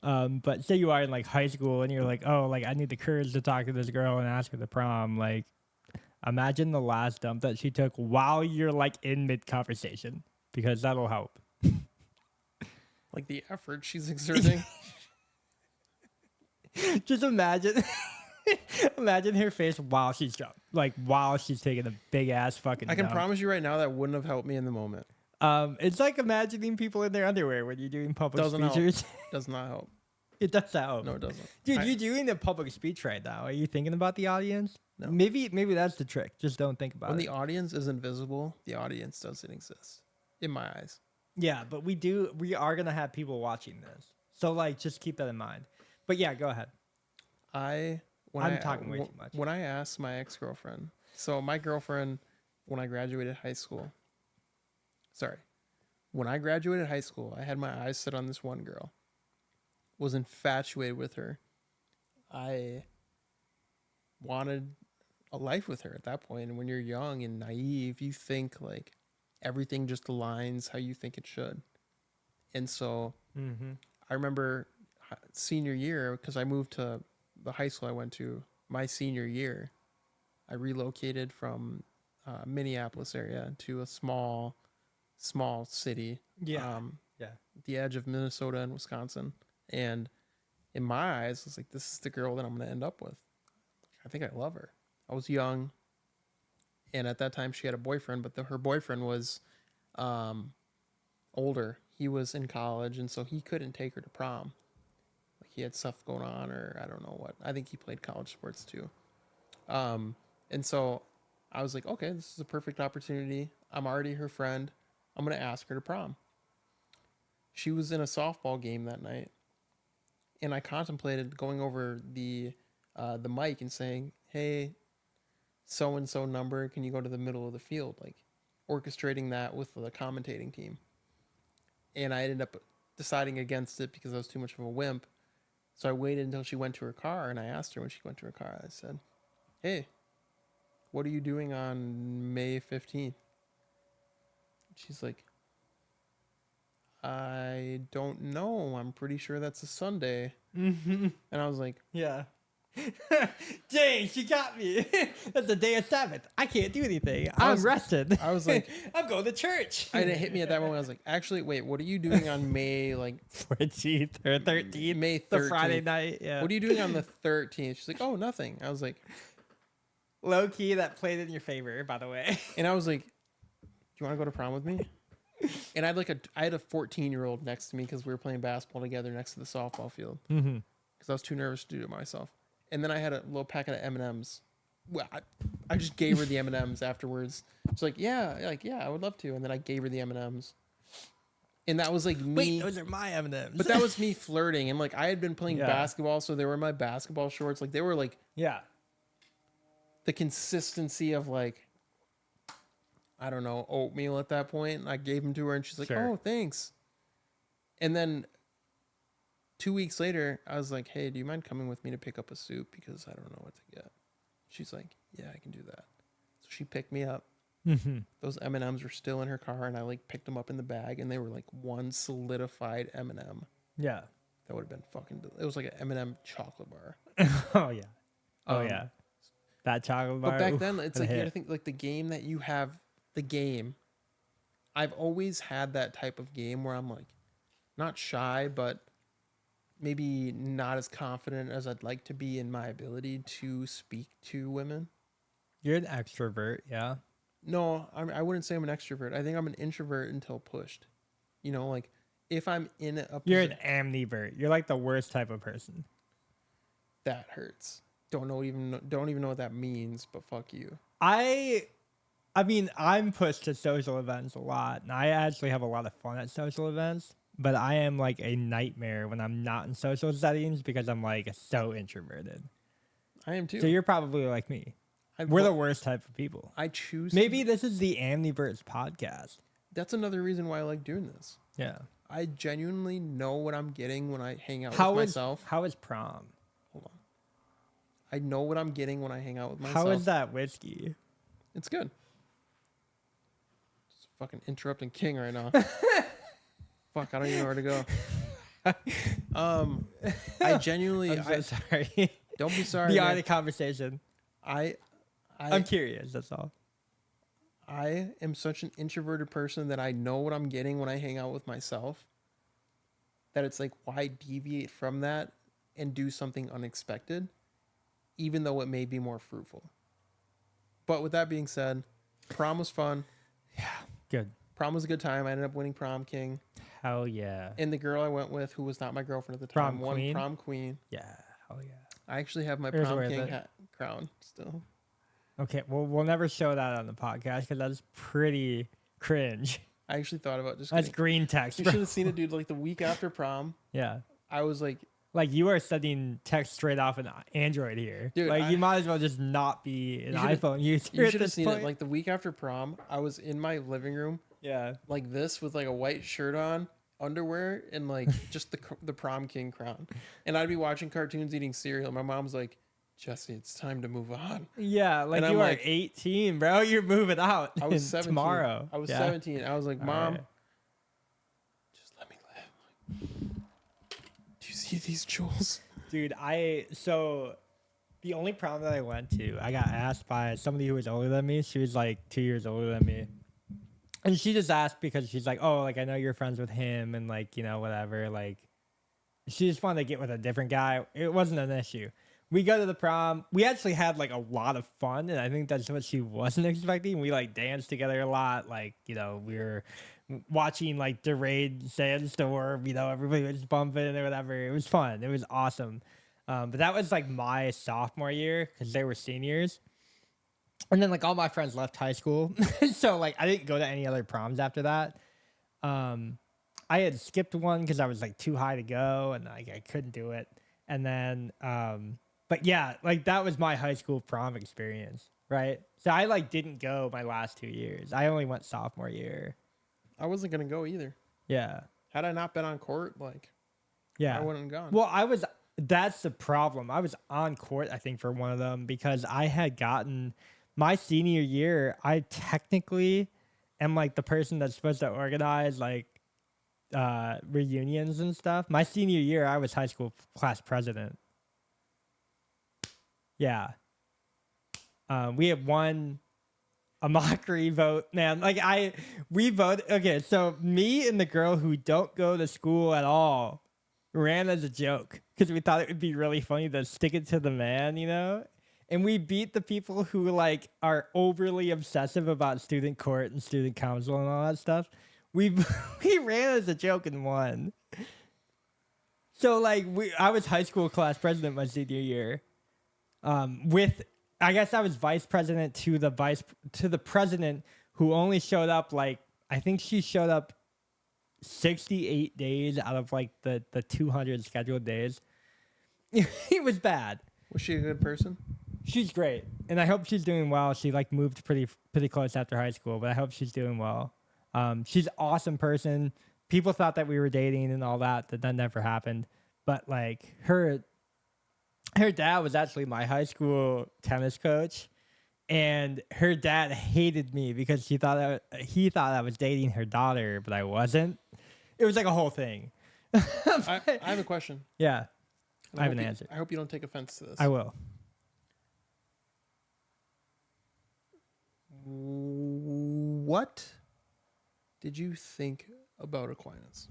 But say you are in like high school and you're like, oh, like I need the courage to talk to this girl and ask her to prom. Like, imagine the last dump that she took while you're like in mid conversation, because that'll help. Like the effort she's exerting. Just imagine, imagine her face while she's drunk, like while she's taking a big ass fucking. I can dump. promise you right now that wouldn't have helped me in the moment. It's like imagining people in their underwear when you're doing public Doesn't help. speeches. Does not help. It does help. No, it doesn't. Dude, you're doing a public speech right now. Are you thinking about the audience? No. Maybe that's the trick. Just don't think about When it. the audience is invisible, the audience doesn't exist, in my eyes. Yeah, but we are gonna have people watching this. So like just keep that in mind. But yeah, go ahead. I'm talking way too much. When I asked my ex-girlfriend, so my girlfriend, when I graduated high school, when I graduated high school, I had my eyes set on this one girl, was infatuated with her. I wanted a life with her at that point. And when you're young and naive, you think like everything just aligns how you think it should. And so I remember senior year, because I moved to the high school I went to my senior year. I relocated from Minneapolis area to a small city. Yeah. The edge of Minnesota and Wisconsin. And in my eyes, it's like, this is the girl that I'm going to end up with. I think I love her. I was young. And at that time, she had a boyfriend, but her boyfriend was older. He was in college, and so he couldn't take her to prom. Like he had stuff going on, or I don't know what. I think he played college sports too. And so I was like, okay, this is a perfect opportunity. I'm already her friend. I'm going to ask her to prom. She was in a softball game that night, and I contemplated going over the mic and saying, hey, so and so number, can you go to the middle of the field? Like orchestrating that with the commentating team. And I ended up deciding against it because I was too much of a wimp. So I waited until she went to her car, and I asked her when she went to her car, I said, hey, what are you doing on May 15th? She's like, I don't know. I'm pretty sure that's a Sunday. And I was like, yeah. Dang, she got me. That's the day of Sabbath. I can't do anything. I'm rested. I was like, I'm going to church. And it hit me at that moment. I was like, actually, wait, what are you doing on May 14th or 13th? May 13th. The Friday night. Yeah. What are you doing on the 13th? She's like, oh, nothing. I was like, low key, that played in your favor, by the way. And I was like, do you want to go to prom with me? And I had a 14-year-old next to me because we were playing basketball together next to the softball field. Because I was too nervous to do it myself. And then I had a little packet of M&Ms. Well, I just gave her the M&Ms afterwards. She's like, yeah, I would love to. And then I gave her the M&Ms. And that was like me. Wait, those are my M&Ms. But that was me flirting. And like I had been playing basketball, so they were my basketball shorts. Like they were like, the consistency of like, I don't know, oatmeal at that point. And I gave them to her, and she's like, oh, thanks. And then 2 weeks later, I was like, hey, do you mind coming with me to pick up a soup? Because I don't know what to get. She's like, yeah, I can do that. So she picked me up. Those M&Ms were still in her car, and I like picked them up in the bag, and they were like one solidified M&M. Yeah. That would have been fucking, it was like an M&M chocolate bar. Oh, yeah. Oh, yeah. That chocolate bar. But back then, it's like, you gotta think like the game that you have, I've always had that type of game where I'm like, not shy, but maybe not as confident as I'd like to be in my ability to speak to women. You're an extrovert, yeah? No, I wouldn't say I'm an extrovert. I think I'm an introvert until pushed. You know, like if I'm in a You're position an amnivert. You're like the worst type of person. that hurts. Don't even know what that means, but fuck you. I mean, I'm pushed to social events a lot, and I actually have a lot of fun at social events. But I am like a nightmare when I'm not in social settings because I'm like so introverted. I am too. So you're probably like me. I We're the vo- worst type of people. I choose. Maybe this is the Amniverse podcast. That's another reason why I like doing this. Yeah. I genuinely know what I'm getting when I hang out with How myself. is prom? Hold on. I know what I'm getting when I hang out with myself. How is that whiskey? It's good. Just fucking interrupting King right now. Fuck, I don't even know where to go. I genuinely. I'm so sorry. Don't be sorry. Beyond Man. the conversation. I'm curious. That's all. I am such an introverted person that I know what I'm getting when I hang out with myself. That it's like, why deviate from that and do something unexpected, even though it may be more fruitful. But with that being said, prom was fun. Yeah. Good. Prom was a good time. I ended up winning prom king. Hell yeah. And the girl I went with, who was not my girlfriend at the Prom time, won queen? prom queen. Yeah. Hell yeah. I actually have my It was prom worth king it. crown still. Okay. Well, we'll never show that on the podcast because that's pretty cringe. I actually thought about just. That's green text. You Bro. should have seen it, dude. Like the week after prom, Yeah. I was like, You are studying text straight off an Android here. Dude, You might as well just not be an You should've- iPhone user. you at should have this seen point. it. Like the week after prom, I was in my living room Yeah. like this with like a white shirt on, underwear, and like just the prom king crown. And I'd be watching cartoons, eating cereal. My mom's like, Jesse, it's time to move on. Yeah, And I'm you are like- 18, bro. You're moving out. I was 17. tomorrow. I was Yeah. 17. I was like, All Mom, right. just let me live. Do you see these jewels? Dude, so the only prom that I went to, I got asked by somebody who was older than me. She was like 2 years older than me. And she just asked because she's like, oh, I know you're friends with him and whatever. She just wanted to get with a different guy. It wasn't an issue. We go to the prom. We actually had a lot of fun, and I think that's what she wasn't expecting. We danced together a lot. We were watching the Raid Sandstorm. Everybody was bumping or whatever. It was fun. It was awesome. But that was my sophomore year because they were seniors. And then all my friends left high school. So I didn't go to any other proms after that. I had skipped one because I was too high to go and I couldn't do it. And then but yeah, that was my high school prom experience, right? So I didn't go my last 2 years. I only went sophomore year. I wasn't gonna go either. Yeah. Had I not been on court, Yeah. I wouldn't have gone. Well, that's the problem. I was on court, I think, for one of them because I had gotten my senior year. I technically am the person that's supposed to organize reunions and stuff. My senior year, I was high school class president. Yeah. We had won a mockery vote, man. We voted. Okay, so me and the girl who don't go to school at all ran as a joke because we thought it would be really funny to stick it to the man, And we beat the people who are overly obsessive about student court and student council and all that stuff. We ran as a joke and won. So I was high school class president my senior year. I guess I was vice president to the president who only showed up I think she showed up 68 days out of the 200 scheduled days. It was bad. Was she a good person? She's great, and I hope she's doing well. She moved pretty close after high school, but I hope she's doing well. She's an awesome person. People thought that we were dating and all that. That never happened. But her dad was actually my high school tennis coach, and her dad hated me because he thought I was dating her daughter, but I wasn't. It was a whole thing. I have a question. Yeah, And I have hope an you- answer. I hope you don't take offense to this. I will. What did you think about Aquinas?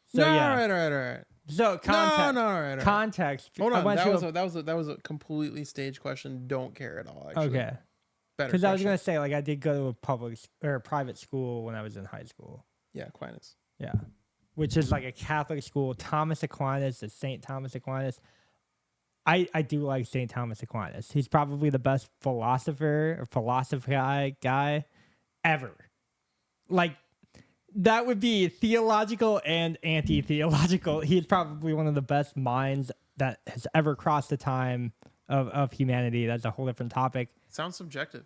So yeah. All right. So context. No, all right. Context. Hold I on. went That to was a completely staged question. Don't care at all. Actually. okay. Better. Because I was question. gonna say I did go to a private school when I was in high school. Yeah, Aquinas. Yeah. Which is like a Catholic school. Thomas Aquinas, the St. Thomas Aquinas. I do like St. Thomas Aquinas. He's probably the best philosopher or philosophy guy ever. Like, that would be theological and anti-theological. He's probably one of the best minds that has ever crossed the time of humanity. That's a whole different topic. Sounds subjective.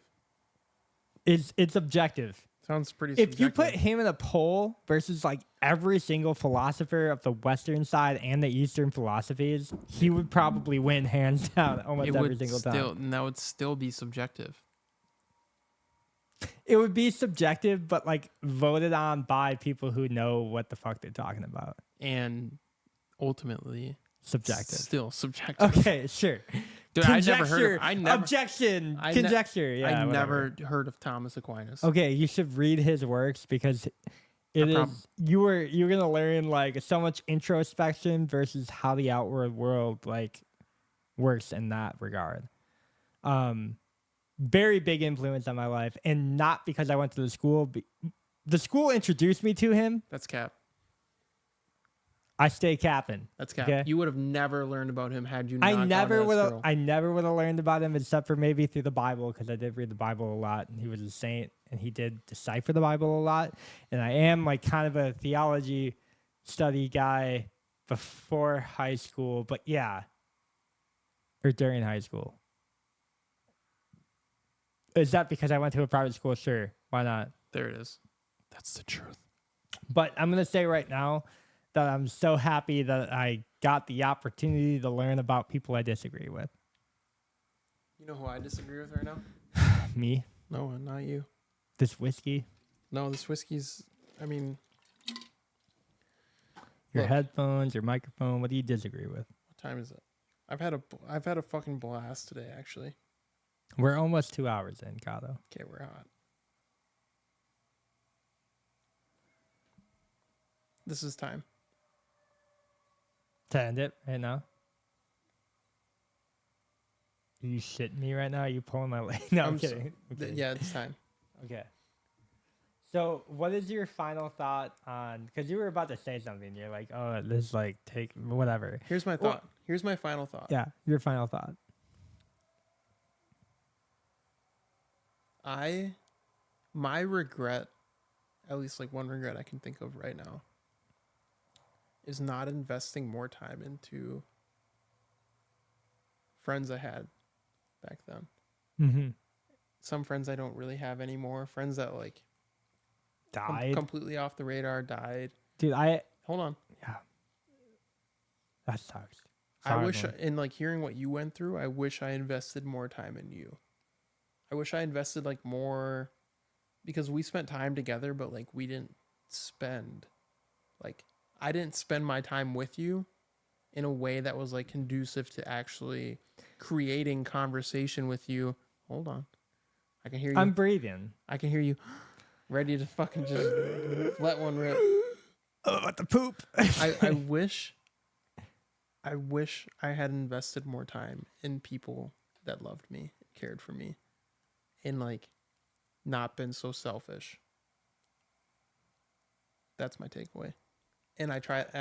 It's objective. Sounds pretty If you subjective. put him in a poll versus like every single philosopher of the Western side and the Eastern philosophies, he would probably win hands down almost every single time. And that would still be subjective. It would be subjective, but like voted on by people who know what the fuck they're talking about. And ultimately Subjective. still subjective. Okay, sure. Dude, Conjecture, I never objection, I ne- conjecture. Yeah, I whatever. never heard of Thomas Aquinas. Okay, you should read his works because you're gonna learn like so much introspection versus how the outward world like works in that regard. Very big influence on my life, and not because I went to the school. The school introduced me to him. That's cap. I stay capping. That's cap. Okay? You would have never learned about him had you not I gone to never that would have. school. I never would have learned about him except for maybe through the Bible, because I did read the Bible a lot, and he was a saint, and he did decipher the Bible a lot. And I am like kind of a theology study guy before high school, but yeah, or during high school. Is that because I went to a private school? Sure, why not? There it is. That's the truth. But I'm gonna say right now that I'm so happy that I got the opportunity to learn about people I disagree with. You know who I disagree with right now? Me, No, not you. this whiskey, No, this whiskey's. I mean, your Look. headphones, your microphone. What do you disagree with? what time is it? I've had a fucking blast today. Actually. We're almost 2 hours in, Cotto. Okay, we're hot. This is time. To end it right now. Are you shitting me right now? Are you pulling my leg? No, I'm kidding. I'm kidding. Yeah, it's time. Okay. So, what is your final thought on? Because you were about to say something. You're like, "Oh, this like take whatever." Here's my Well- thought. Here's my final thought. Yeah, your final thought. My regret, at least like one regret I can think of right now, is not investing more time into friends I had back then. Mm-hmm. Some friends I don't really have anymore. Friends that like Died, completely off the radar, died. dude. Hold on. Yeah, that sucks. I wish, in like hearing what you went through, I wish I invested more time in you. I wish I invested like more, because we spent time together, but like we didn't spend, like I didn't spend my time with you in a way that was like conducive to actually creating conversation with you. Hold on. I can hear you. I'm breathing. I can hear you ready to fucking just let one rip. Oh, what the poop? I wish I had invested more time in people that loved me, cared for me, and like not been so selfish. That's my takeaway. And I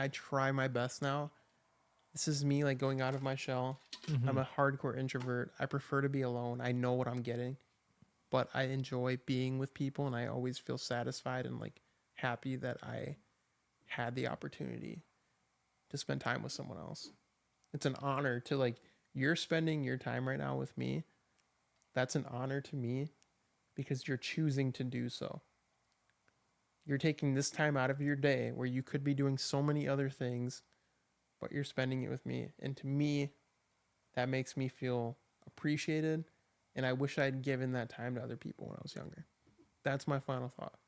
try my best now. This is me like going out of my shell. Mhm. I'm a hardcore introvert. I prefer to be alone. I know what I'm getting, but I enjoy being with people, and I always feel satisfied and like happy that I had the opportunity to spend time with someone else. It's an honor to like, you're spending your time right now with me. That's an honor to me because you're choosing to do so. You're taking this time out of your day where you could be doing so many other things, but you're spending it with me. And to me, that makes me feel appreciated. And I wish I'd given that time to other people when I was younger. That's my final thought.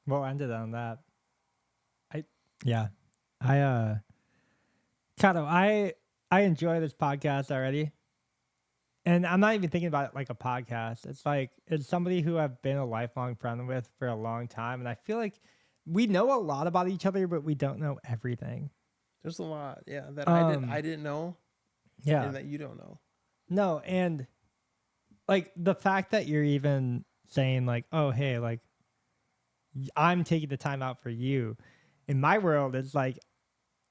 We'll end it on that. Kato, I enjoy this podcast already. And I'm not even thinking about it like a podcast. It's like it's somebody who I've been a lifelong friend with for a long time. And I feel like we know a lot about each other, but we don't know everything. There's a lot, yeah, that Um, I didn't know, Yeah. and that you don't know. No, and like the fact that you're even saying like, oh hey, like I'm taking the time out for you. In my world, it's like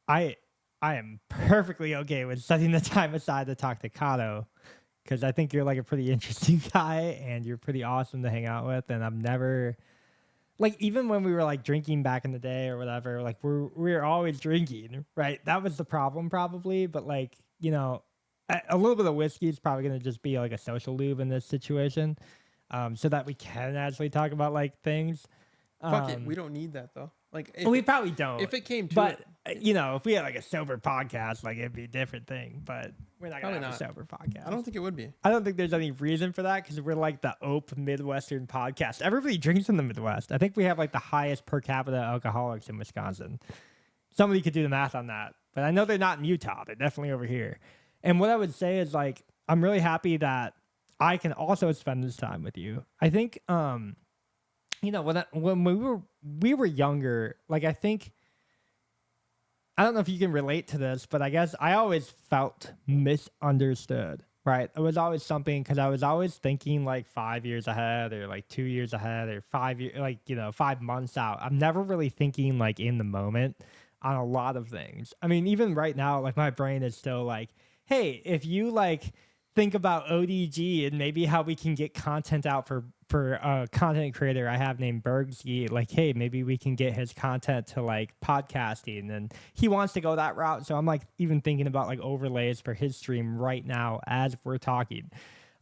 I I am perfectly okay with setting the time aside to talk to Cotto because I think you're like a pretty interesting guy and you're pretty awesome to hang out with. And I'm never like even when we were like drinking back in the day or whatever, like we're always drinking, right? That was the problem probably, but like a little bit of whiskey is probably gonna just be like a social lube in this situation, so that we can actually talk about like things. Fuck it, we Um, don't need that though. Like we probably don't. if it came to But it, if we had like a sober podcast, like it'd be a different thing. But we're not gonna probably have a not. sober podcast. I don't think it would be. I don't think there's any reason for that because we're like the Ope Midwestern podcast. Everybody drinks in the Midwest. I think we have like the highest per capita alcoholics in Wisconsin. Somebody could do the math on that, but I know they're not in Utah. They're definitely over here. And what I would say is like I'm really happy that I can also spend this time with you. I think when we were younger, like I don't know if you can relate to this, but I guess I always felt misunderstood, right? It was always something because I was always thinking like 5 years ahead or like 2 years ahead or 5 years, like, 5 months out. I'm never really thinking like in the moment on a lot of things. I mean, even right now, like my brain is still like, hey, if you like think about ODG and maybe how we can get content out for a content creator I have named Bergsky, like, hey, maybe we can get his content to like podcasting and he wants to go that route. So I'm like even thinking about like overlays for his stream right now as we're talking.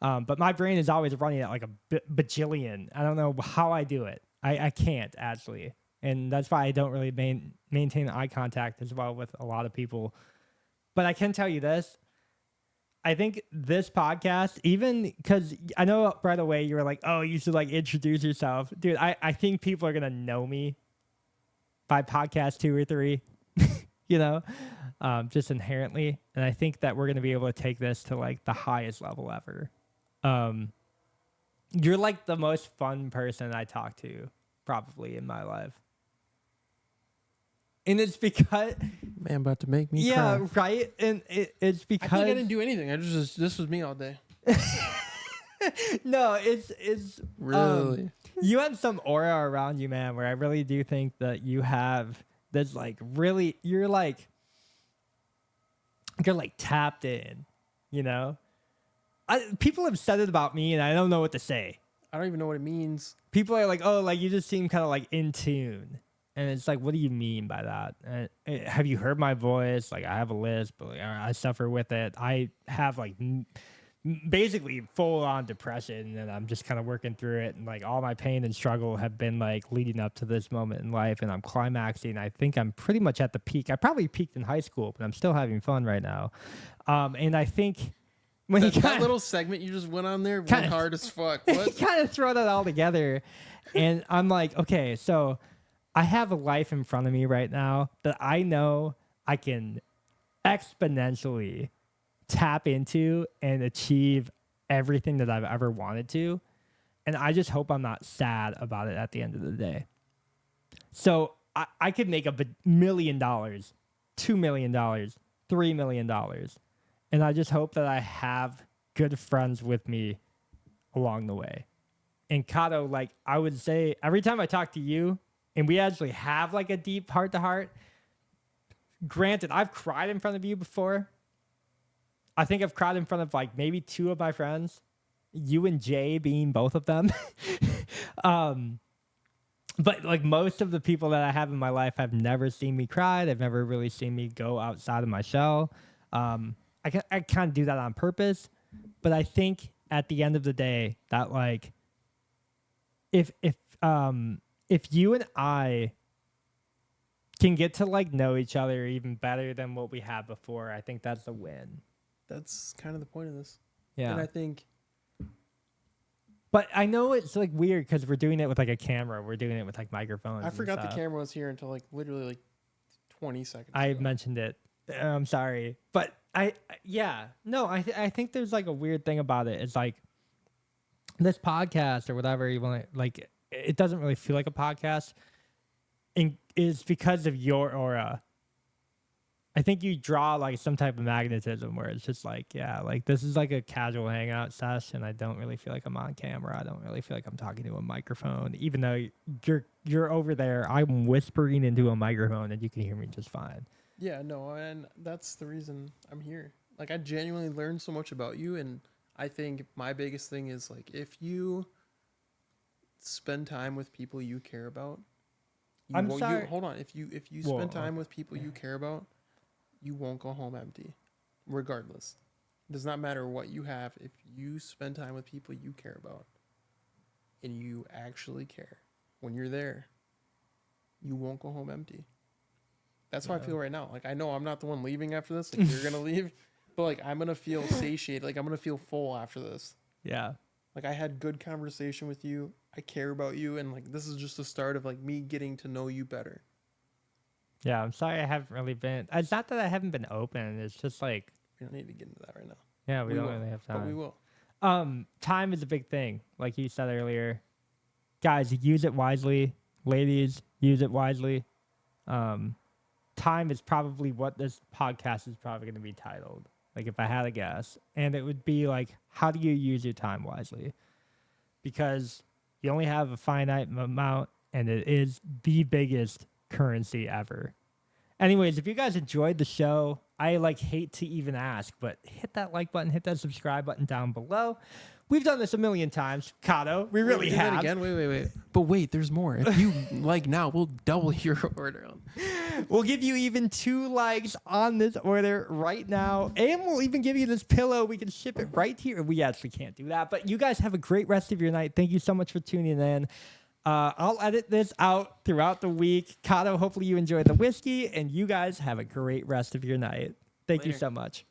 But my brain is always running at like a bajillion. I don't know how I do it. I can't actually. And that's why I don't really maintain eye contact as well with a lot of people. But I can tell you this. I think this podcast, even because I know right away you were like, oh, you should like introduce yourself. Dude, I think people are going to know me by podcast 2 or 3, just inherently. And I think that we're going to be able to take this to like the highest level ever. You're like the most fun person I talk to probably in my life. And it's because Man, about to make me yeah, cry. right. And it's because I think I didn't do anything. This was me all day. no, it's Really? you have some aura around you, man, where I really do think that you have this like really you're like tapped in, people have said it about me and I don't know what to say. I don't even know what it means. People are like, oh, like you just seem kind of like in tune. And it's like, what do you mean by that? Have you heard my voice? Like, I have a lisp, but like, I suffer with it. I have like basically full on depression, and I'm just kind of working through it. And like, all my pain and struggle have been like leading up to this moment in life, and I'm climaxing. I think I'm pretty much at the peak. I probably peaked in high school, but I'm still having fun right now. And I think when that little segment you just went on there went hard as fuck. What? kind of throw that all together, and I'm like, okay, so I have a life in front of me right now that I know I can exponentially tap into and achieve everything that I've ever wanted to. And I just hope I'm not sad about it at the end of the day. So I could make $1 million, $2 million, $3 million. And I just hope that I have good friends with me along the way. And Cotto, like I would say, every time I talk to you, and we actually have like a deep heart to heart. Granted, I've cried in front of you before. I think I've cried in front of like maybe 2 of my friends, you and Jay being both of them. But like most of the people that I have in my life have never seen me cry. They've never really seen me go outside of my shell. I kind of do that on purpose, but I think at the end of the day that like if you and I can get to like know each other even better than what we had before, I think that's a win. That's kind of the point of this. Yeah. And I think, but I know it's like weird because we're doing it with like a camera. We're doing it with like microphones. I forgot the camera was here until like literally like 20 seconds I ago. mentioned it. I'm sorry, but I think there's like a weird thing about it. It's like this podcast or whatever you want to like. It doesn't really feel like a podcast, and is because of your aura. I think you draw like some type of magnetism where it's just like, yeah, like this is like a casual hangout session. I don't really feel like I'm on camera. I don't really feel like I'm talking to a microphone, even though you're over there. I'm whispering into a microphone and you can hear me just fine. Yeah, no, and that's the reason I'm here. Like, I genuinely learned so much about you, and I think my biggest thing is like if you spend time with people you care about, I'm sorry. hold on. If you Whoa, spend time okay. with people you care about, you won't go home empty, regardless. It does not matter what you have. If you spend time with people you care about, and you actually care, when you're there, you won't go home empty. That's how I Yeah. feel right now. Like I know I'm not the one leaving after this. Like you're gonna leave, but like I'm gonna feel satiated. Like I'm gonna feel full after this. Yeah. Like I had good conversation with you. I care about you, and like this is just the start of like me getting to know you better. Yeah. I'm sorry I haven't really been. It's not that I haven't been open. It's just like, We don't need to get into that right now. yeah, we We don't will, really have but we time. will. Time is a big thing. Like you said earlier, guys, use it wisely. Ladies, use it wisely. Um, time is probably what this podcast is probably going to be titled. Like if I had a guess, and it would be like, how do you use your time wisely? Because you only have a finite amount, and it is the biggest currency ever. Anyways, if you guys enjoyed the show, I like hate to even ask, but hit that like button, hit that subscribe button down below. We've done this a million times, Kato. We really do have. that again. Wait. But wait, there's more. If you like now, we'll double your order. We'll give you even 2 likes on this order right now, and we'll even give you this pillow. We can ship it right here. We actually can't do that, but you guys have a great rest of your night. Thank you so much for tuning in. I'll edit this out throughout the week. Kato, hopefully you enjoy the whiskey, and you guys have a great rest of your night. Thank you Later. so much.